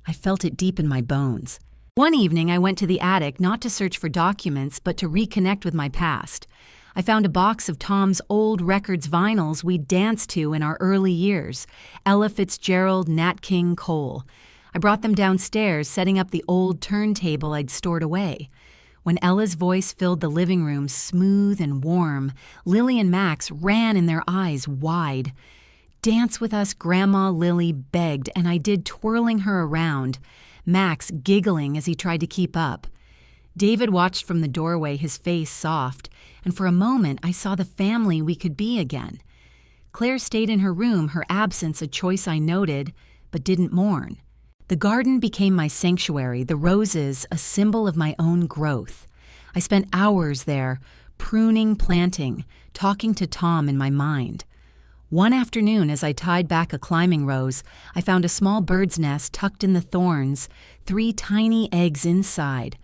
Speaker 1: I felt it deep in my bones. One evening, I went to the attic not to search for documents, but to reconnect with my past. I found a box of Tom's old records vinyls we'd danced to in our early years, Ella Fitzgerald, Nat King Cole. I brought them downstairs, setting up the old turntable I'd stored away. When Ella's voice filled the living room, smooth and warm, Lily and Max ran in, their eyes wide. "Dance with us, Grandma," Lily begged, and I did, twirling her around, Max giggling as he tried to keep up. David watched from the doorway, his face soft, and for a moment I saw the family we could be again. Claire stayed in her room, her absence a choice I noted, but didn't mourn. The garden became my sanctuary, the roses a symbol of my own growth. I spent hours there, pruning, planting, talking to Tom in my mind. One afternoon, as I tied back a climbing rose, I found a small bird's nest tucked in the thorns, 3 tiny eggs inside.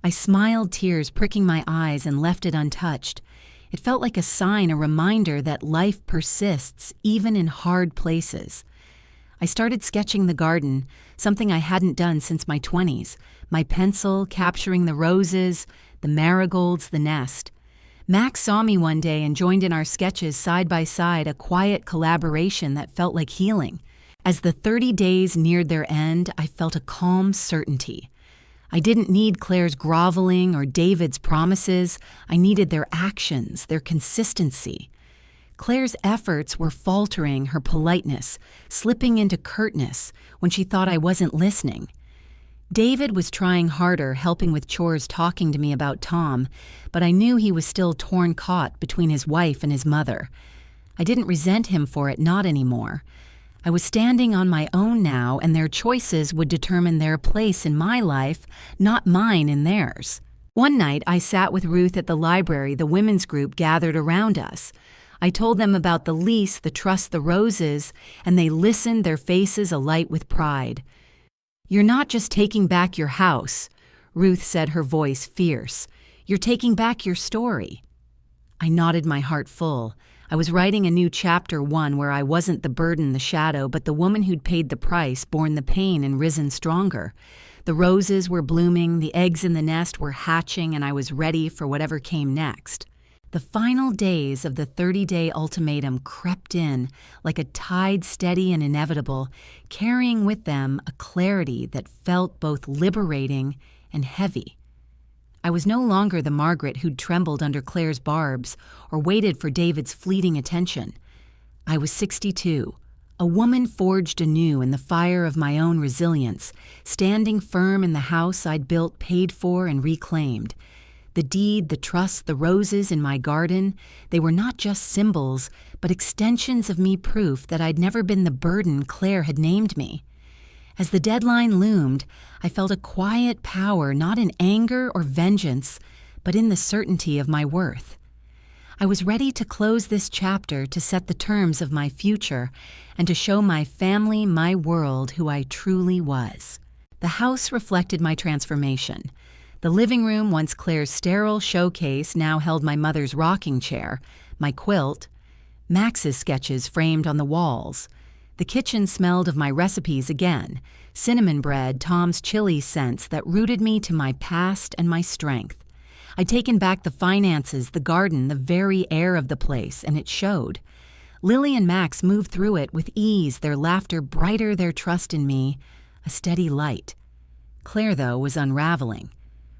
Speaker 1: I smiled, tears pricking my eyes, and left it untouched. It felt like a sign, a reminder that life persists even in hard places. I started sketching the garden, something I hadn't done since my 20s, my pencil capturing the roses, the marigolds, the nest. Max saw me one day and joined in our sketches side by side, a quiet collaboration that felt like healing. As the 30 days neared their end, I felt a calm certainty. I didn't need Claire's groveling or David's promises. I needed their actions, their consistency. Claire's efforts were faltering, her politeness, slipping into curtness when she thought I wasn't listening. David was trying harder, helping with chores, talking to me about Tom, but I knew he was still torn caught between his wife and his mother. I didn't resent him for it, not anymore. I was standing on my own now, and their choices would determine their place in my life, not mine in theirs. One night, I sat with Ruth at the library. The women's group gathered around us. I told them about the lease, the trust, the roses, and they listened, their faces alight with pride. "You're not just taking back your house," Ruth said, her voice fierce. "You're taking back your story." I nodded, my heart full. I was writing a new chapter, one where I wasn't the burden, the shadow, but the woman who'd paid the price, borne the pain, and risen stronger. The roses were blooming, the eggs in the nest were hatching, and I was ready for whatever came next. The final days of the 30-day ultimatum crept in like a tide, steady and inevitable, carrying with them a clarity that felt both liberating and heavy. I was no longer the Margaret who'd trembled under Claire's barbs or waited for David's fleeting attention. I was 62, a woman forged anew in the fire of my own resilience, standing firm in the house I'd built, paid for, and reclaimed. The deed, the trust, the roses in my garden, they were not just symbols, but extensions of me, proof that I'd never been the burden Claire had named me. As the deadline loomed, I felt a quiet power, not in anger or vengeance, but in the certainty of my worth. I was ready to close this chapter, to set the terms of my future, and to show my family, my world, who I truly was. The house reflected my transformation. The living room, once Claire's sterile showcase, now held my mother's rocking chair, my quilt, Max's sketches framed on the walls. The kitchen smelled of my recipes again, cinnamon bread, Tom's chili scents that rooted me to my past and my strength. I'd taken back the finances, the garden, the very air of the place, and it showed. Lily and Max moved through it with ease, their laughter brighter, their trust in me, a steady light. Claire, though, was unraveling.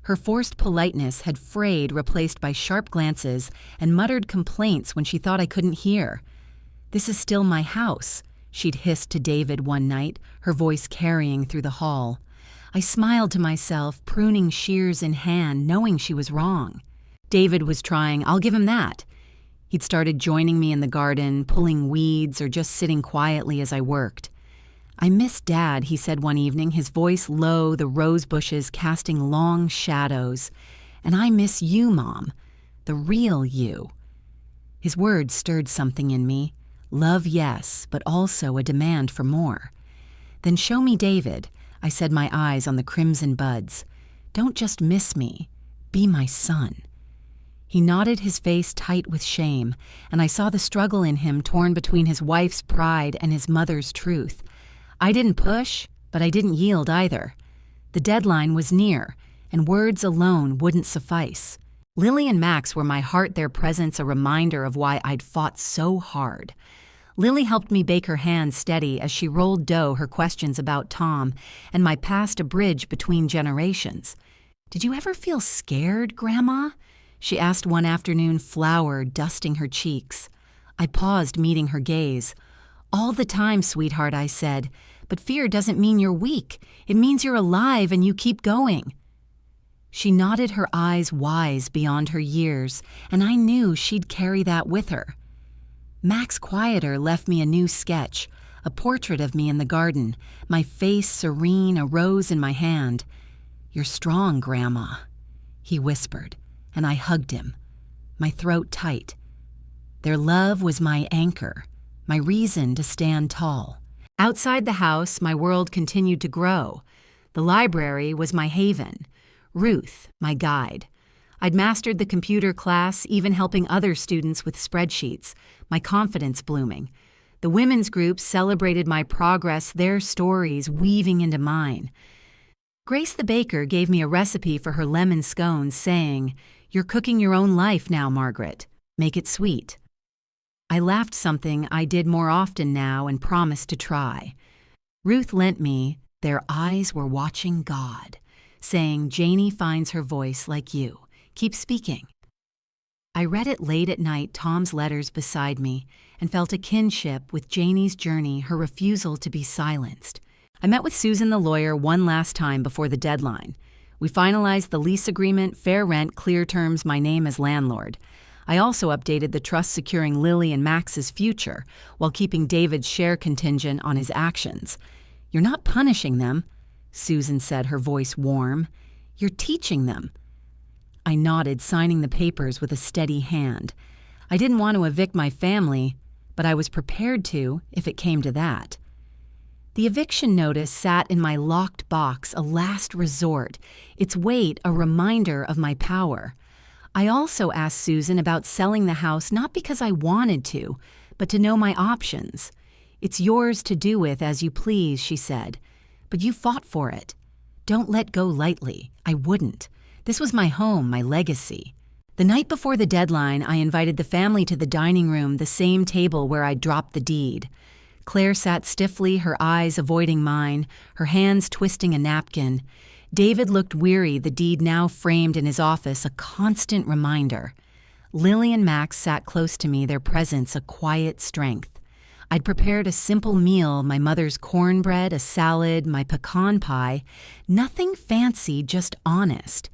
Speaker 1: Her forced politeness had frayed, replaced by sharp glances and muttered complaints when she thought I couldn't hear. "This is still my house," she'd hissed to David one night, her voice carrying through the hall. I smiled to myself, pruning shears in hand, knowing she was wrong. David was trying, I'll give him that. He'd started joining me in the garden, pulling weeds or just sitting quietly as I worked. "I miss Dad," he said one evening, his voice low, the rose bushes casting long shadows. "And I miss you, Mom, the real you." His words stirred something in me. Love, yes, but also a demand for more. "Then show me David," I said, my eyes on the crimson buds. "Don't just miss me, be my son." He nodded, his face tight with shame, and I saw the struggle in him, torn between his wife's pride and his mother's truth. I didn't push, but I didn't yield either. The deadline was near, and words alone wouldn't suffice. Lily and Max were my heart, their presence a reminder of why I'd fought so hard. Lily helped me bake, her hands steady as she rolled dough, her questions about Tom and my past a bridge between generations. "Did you ever feel scared, Grandma?" she asked one afternoon, flour dusting her cheeks. I paused, meeting her gaze. "All the time, sweetheart," I said. "But fear doesn't mean you're weak. It means you're alive and you keep going." She nodded, her eyes wise beyond her years, and I knew she'd carry that with her. Max, quieter, left me a new sketch, a portrait of me in the garden, my face serene, a rose in my hand. "You're strong, Grandma," he whispered, and I hugged him, my throat tight. Their love was my anchor, my reason to stand tall. Outside the house, my world continued to grow. The library was my haven, Ruth, my guide. I'd mastered the computer class, even helping other students with spreadsheets, my confidence blooming. The women's group celebrated my progress, their stories weaving into mine. Grace the baker gave me a recipe for her lemon scones, saying, "You're cooking your own life now, Margaret. Make it sweet." I laughed, something I did more often now, and promised to try. Ruth lent me "Their eyes were watching God," saying, "Janie finds her voice like you. Keep speaking." I read it late at night, Tom's letters beside me, and felt a kinship with Janie's journey, her refusal to be silenced. I met with Susan the lawyer one last time before the deadline. We finalized the lease agreement, fair rent, clear terms, my name as landlord. I also updated the trust securing Lily and Max's future while keeping David's share contingent on his actions. "You're not punishing them," Susan said, her voice warm. "You're teaching them." I nodded, signing the papers with a steady hand. I didn't want to evict my family, but I was prepared to if it came to that. The eviction notice sat in my locked box, a last resort, its weight a reminder of my power. I also asked Susan about selling the house, not because I wanted to, but to know my options. "It's yours to do with as you please," she said, "but you fought for it. Don't let go lightly." I wouldn't. This was my home, my legacy. The night before the deadline, I invited the family to the dining room, the same table where I dropped the deed. Claire sat stiffly, her eyes avoiding mine, her hands twisting a napkin. David looked weary, the deed now framed in his office, a constant reminder. Lily and Max sat close to me, their presence a quiet strength. I'd prepared a simple meal, my mother's cornbread, a salad, my pecan pie. Nothing fancy, just honest.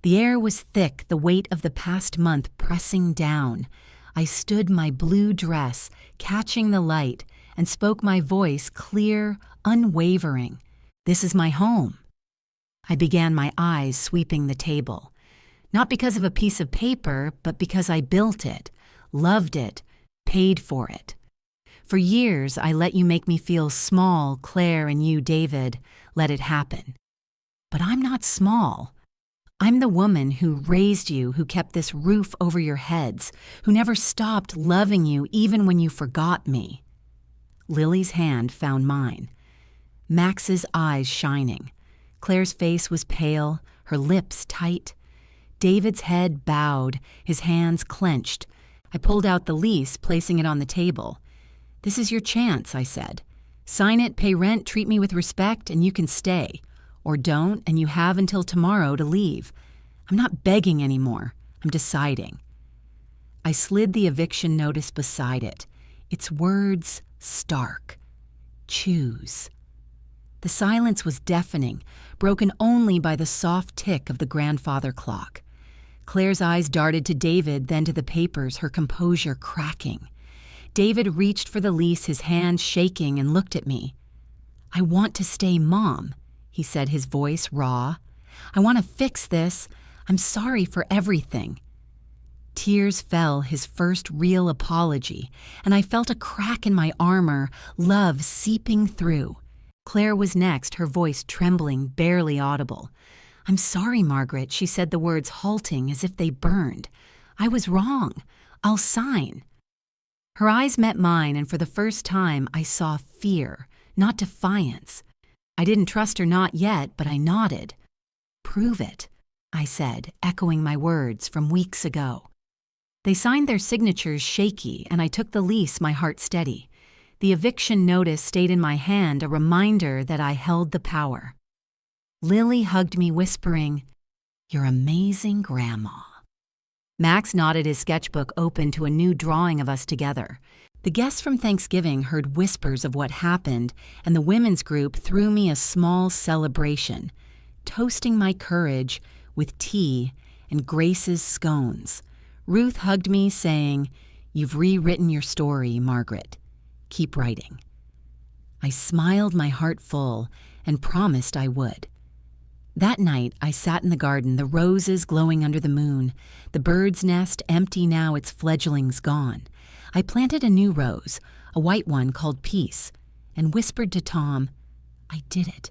Speaker 1: The air was thick, the weight of the past month pressing down. I stood my blue dress, catching the light, and spoke my voice clear, unwavering. "This is my home." I began, my eyes sweeping the table. Not because of a piece of paper, but because I built it, loved it, paid for it. For years, I let you make me feel small, Claire, and you, David, let it happen. But I'm not small. I'm the woman who raised you, who kept this roof over your heads, who never stopped loving you even when you forgot me. Lily's hand found mine. Max's eyes shining. Claire's face was pale, her lips tight. David's head bowed, his hands clenched. I pulled out the lease, placing it on the table. "This is your chance," I said. "Sign it, pay rent, treat me with respect, and you can stay. Or don't, and you have until tomorrow to leave. I'm not begging anymore. I'm deciding." I slid the eviction notice beside it, its words stark. "Choose." The silence was deafening, broken only by the soft tick of the grandfather clock. Claire's eyes darted to David, then to the papers, her composure cracking. David reached for the lease, his hand shaking, and looked at me. "I want to stay, Mom," he said, his voice raw. "I want to fix this. I'm sorry for everything." Tears fell, his first real apology, and I felt a crack in my armor, love seeping through. Claire was next, her voice trembling, barely audible. "I'm sorry, Margaret," she said, the words halting as if they burned. "I was wrong. I'll sign." Her eyes met mine, and for the first time I saw fear, not defiance. I didn't trust her, not yet, but I nodded. "Prove it," I said, echoing my words from weeks ago. They signed their signatures shaky, and I took the lease, my heart steady. The eviction notice stayed in my hand, a reminder that I held the power. Lily hugged me, whispering, "You're amazing, Grandma." Max nodded, his sketchbook open to a new drawing of us together. The guests from Thanksgiving heard whispers of what happened, and the women's group threw me a small celebration, toasting my courage with tea and Grace's scones. Ruth hugged me, saying, "You've rewritten your story, Margaret. Keep writing." I smiled my heart full and promised I would. That night, I sat in the garden, the roses glowing under the moon, the bird's nest empty now, its fledglings gone. I planted a new rose, a white one called Peace, and whispered to Tom, I did it.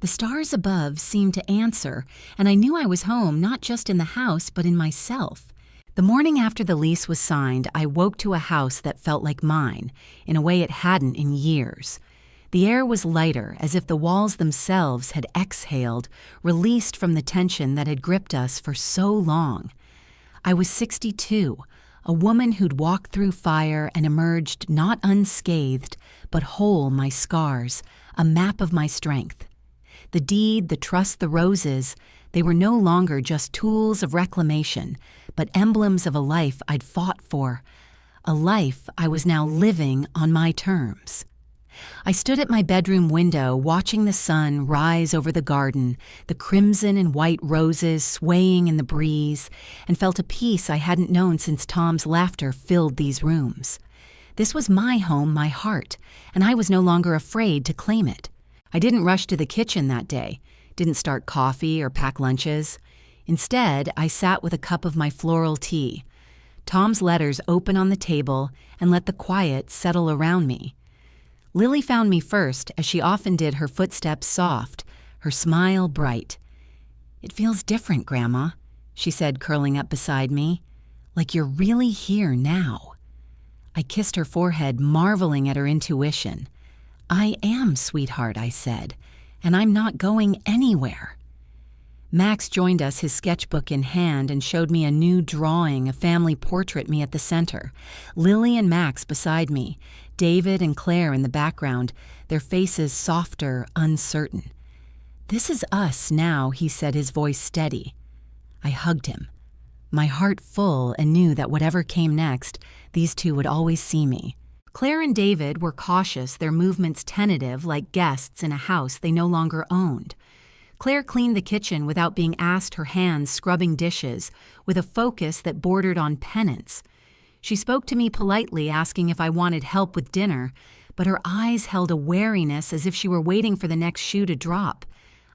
Speaker 1: The stars above seemed to answer, and I knew I was home, not just in the house, but in myself. The morning after the lease was signed, I woke to a house that felt like mine, in a way it hadn't in years. The air was lighter, as if the walls themselves had exhaled, released from the tension that had gripped us for so long. I was 62, a woman who'd walked through fire and emerged not unscathed, but whole my scars, a map of my strength. The deed, the trust, the roses, they were no longer just tools of reclamation, but emblems of a life I'd fought for, a life I was now living on my terms. I stood at my bedroom window watching the sun rise over the garden, the crimson and white roses swaying in the breeze, and felt a peace I hadn't known since Tom's laughter filled these rooms. This was my home, my heart, and I was no longer afraid to claim it. I didn't rush to the kitchen that day, didn't start coffee or pack lunches. Instead, I sat with a cup of my floral tea, Tom's letters open on the table, and let the quiet settle around me. Lily found me first, as she often did, her footsteps soft, her smile bright. It feels different, Grandma, she said, curling up beside me. Like you're really here now. I kissed her forehead, marveling at her intuition. I am, sweetheart, I said, and I'm not going anywhere. Max joined us, his sketchbook in hand, and showed me a new drawing, a family portrait, me at the center. Lily and Max beside me, David and Claire in the background, their faces softer, uncertain. This is us now, he said, his voice steady. I hugged him, my heart full, and knew that whatever came next, these two would always see me. Claire and David were cautious, their movements tentative, like guests in a house they no longer owned. Claire cleaned the kitchen without being asked, her hands scrubbing dishes, with a focus that bordered on penance. She spoke to me politely, asking if I wanted help with dinner, but her eyes held a wariness as if she were waiting for the next shoe to drop.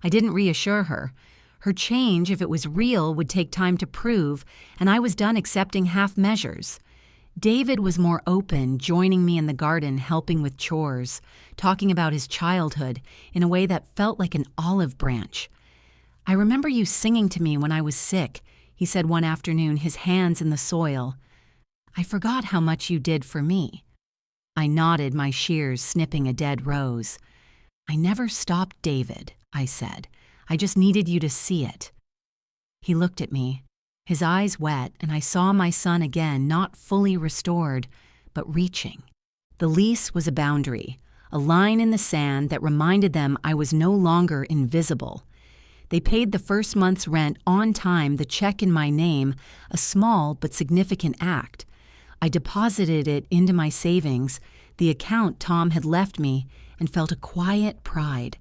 Speaker 1: I didn't reassure her. Her change, if it was real, would take time to prove, and I was done accepting half measures. David was more open, joining me in the garden, helping with chores, talking about his childhood in a way that felt like an olive branch. I remember you singing to me when I was sick, he said one afternoon, his hands in the soil. I forgot how much you did for me. I nodded, my shears snipping a dead rose. I never stopped David, I said. I just needed you to see it. He looked at me, his eyes wet, and I saw my son again, not fully restored, but reaching. The lease was a boundary, a line in the sand that reminded them I was no longer invisible. They paid the first month's rent on time, the check in my name, a small but significant act. I deposited it into my savings, the account Tom had left me, and felt a quiet pride.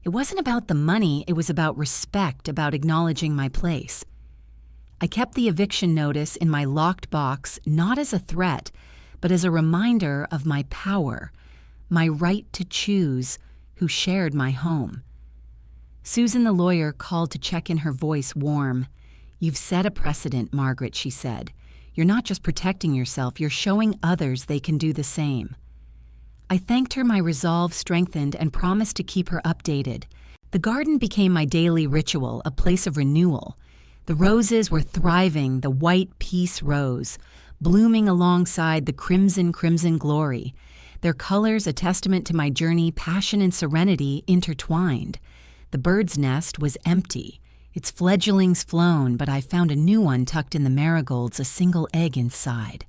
Speaker 1: It wasn't about the money, it was about respect, about acknowledging my place. I kept the eviction notice in my locked box, not as a threat, but as a reminder of my power, my right to choose who shared my home. Susan the lawyer called to check in, her voice warm. You've set a precedent, Margaret, she said. You're not just protecting yourself, you're showing others they can do the same. I thanked her, my resolve strengthened, and promised to keep her updated. The garden became my daily ritual, a place of renewal. The roses were thriving, the white peace rose, blooming alongside the crimson glory, their colors a testament to my journey, passion and serenity intertwined. The bird's nest was empty, its fledglings flown, but I found a new one tucked in the marigolds, a single egg inside.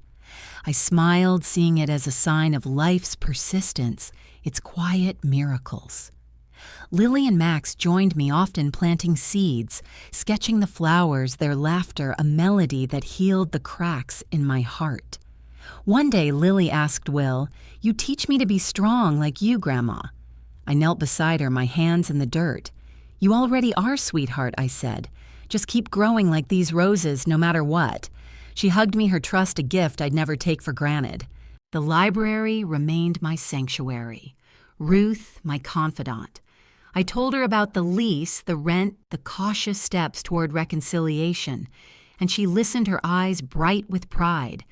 Speaker 1: I smiled, seeing it as a sign of life's persistence, its quiet miracles. Lily and Max joined me, often planting seeds, sketching the flowers, their laughter a melody that healed the cracks in my heart. One day, Lily asked Will, "You teach me to be strong like you, Grandma." I knelt beside her, my hands in the dirt. "You already are, sweetheart," I said. "Just keep growing like these roses, no matter what." She hugged me, her trust a gift I'd never take for granted. The library remained my sanctuary. Ruth, my confidant. I told her about the lease, the rent, the cautious steps toward reconciliation, and she listened, her eyes bright with pride.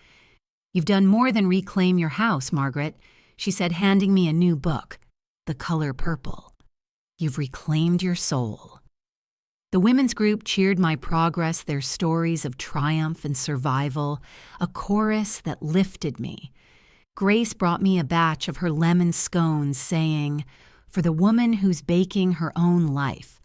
Speaker 1: "You've done more than reclaim your house, Margaret," she said, handing me a new book, The Color Purple. "You've reclaimed your soul." The women's group cheered my progress, their stories of triumph and survival, a chorus that lifted me. Grace brought me a batch of her lemon scones, saying, "For the woman who's baking her own life."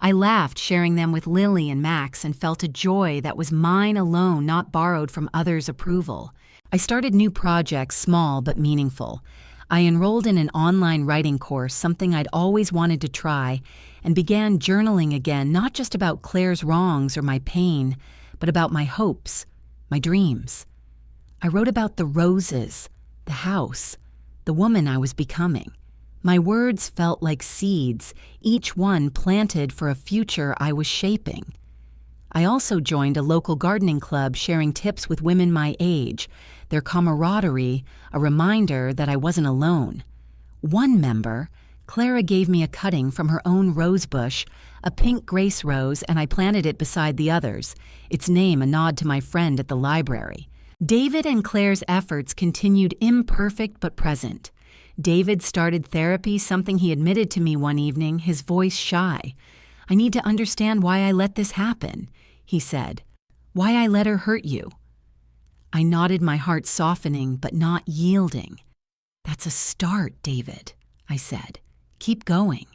Speaker 1: I laughed, sharing them with Lily and Max, and felt a joy that was mine alone, not borrowed from others' approval. I started new projects, small but meaningful. I enrolled in an online writing course, something I'd always wanted to try, and began journaling again, not just about Claire's wrongs or my pain, but about my hopes, my dreams. I wrote about the roses, the house, the woman I was becoming. My words felt like seeds, each one planted for a future I was shaping. I also joined a local gardening club, sharing tips with women my age, their camaraderie, a reminder that I wasn't alone. One member, Clara, gave me a cutting from her own rose bush, a pink grace rose, and I planted it beside the others, its name a nod to my friend at the library. David and Claire's efforts continued, imperfect but present. David started therapy, something he admitted to me one evening, his voice shy. "I need to understand why I let this happen," he said. "Why I let her hurt you." I nodded, my heart softening but not yielding. "That's a start, David," I said. "Keep going."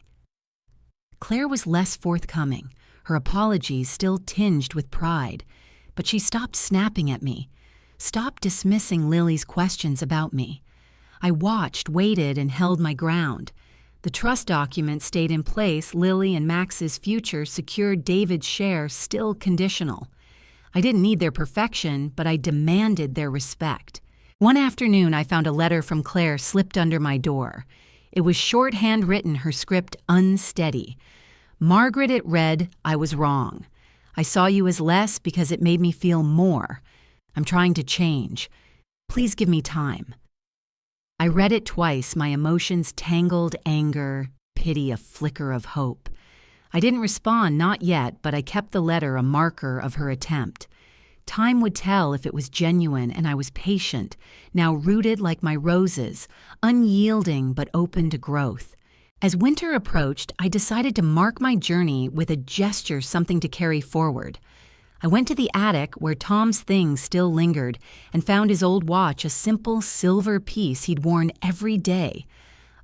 Speaker 1: Claire was less forthcoming, her apologies still tinged with pride, but she stopped snapping at me, stopped dismissing Lily's questions about me. I watched, waited, and held my ground. The trust document stayed in place, Lily and Max's future secured, David's share still conditional. I didn't need their perfection, but I demanded their respect. One afternoon, I found a letter from Claire slipped under my door. It was shorthand written, her script unsteady. "Margaret," it read, "I was wrong. I saw you as less because it made me feel more. I'm trying to change. Please give me time." I read it twice, my emotions tangled, anger, pity, a flicker of hope. I didn't respond, not yet, but I kept the letter, a marker of her attempt. Time would tell if it was genuine, and I was patient, now rooted like my roses, unyielding but open to growth. As winter approached, I decided to mark my journey with a gesture, something to carry forward. I went to the attic where Tom's things still lingered and found his old watch, a simple silver piece he'd worn every day.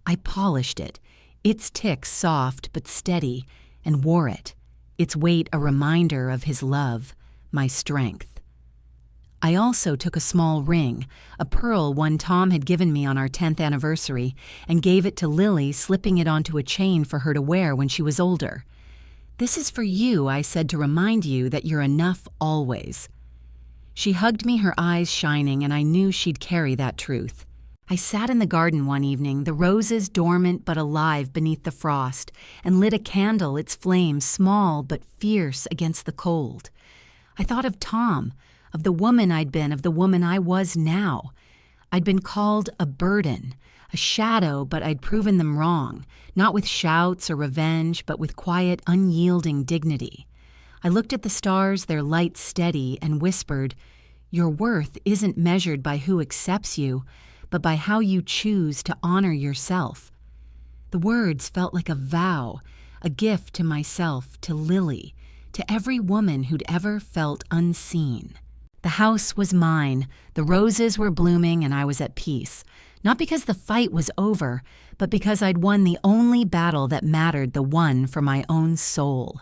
Speaker 1: I polished it, its tick soft but steady, and wore it, its weight a reminder of his love, my strength. I also took a small ring, a pearl one Tom had given me on our 10th anniversary, and gave it to Lily, slipping it onto a chain for her to wear when she was older. "This is for you," I said, "to remind you that you're enough always." She hugged me, her eyes shining, and I knew she'd carry that truth. I sat in the garden one evening, the roses dormant but alive beneath the frost, and lit a candle, its flame small but fierce against the cold. I thought of Tom, of the woman I'd been, of the woman I was now. I'd been called a burden, a shadow, but I'd proven them wrong, not with shouts or revenge, but with quiet, unyielding dignity. I looked at the stars, their light steady, and whispered, "Your worth isn't measured by who accepts you, but by how you choose to honor yourself." The words felt like a vow, a gift to myself, to Lily, to every woman who'd ever felt unseen. The house was mine, the roses were blooming, and I was at peace. Not because the fight was over, but because I'd won the only battle that mattered, the one for my own soul.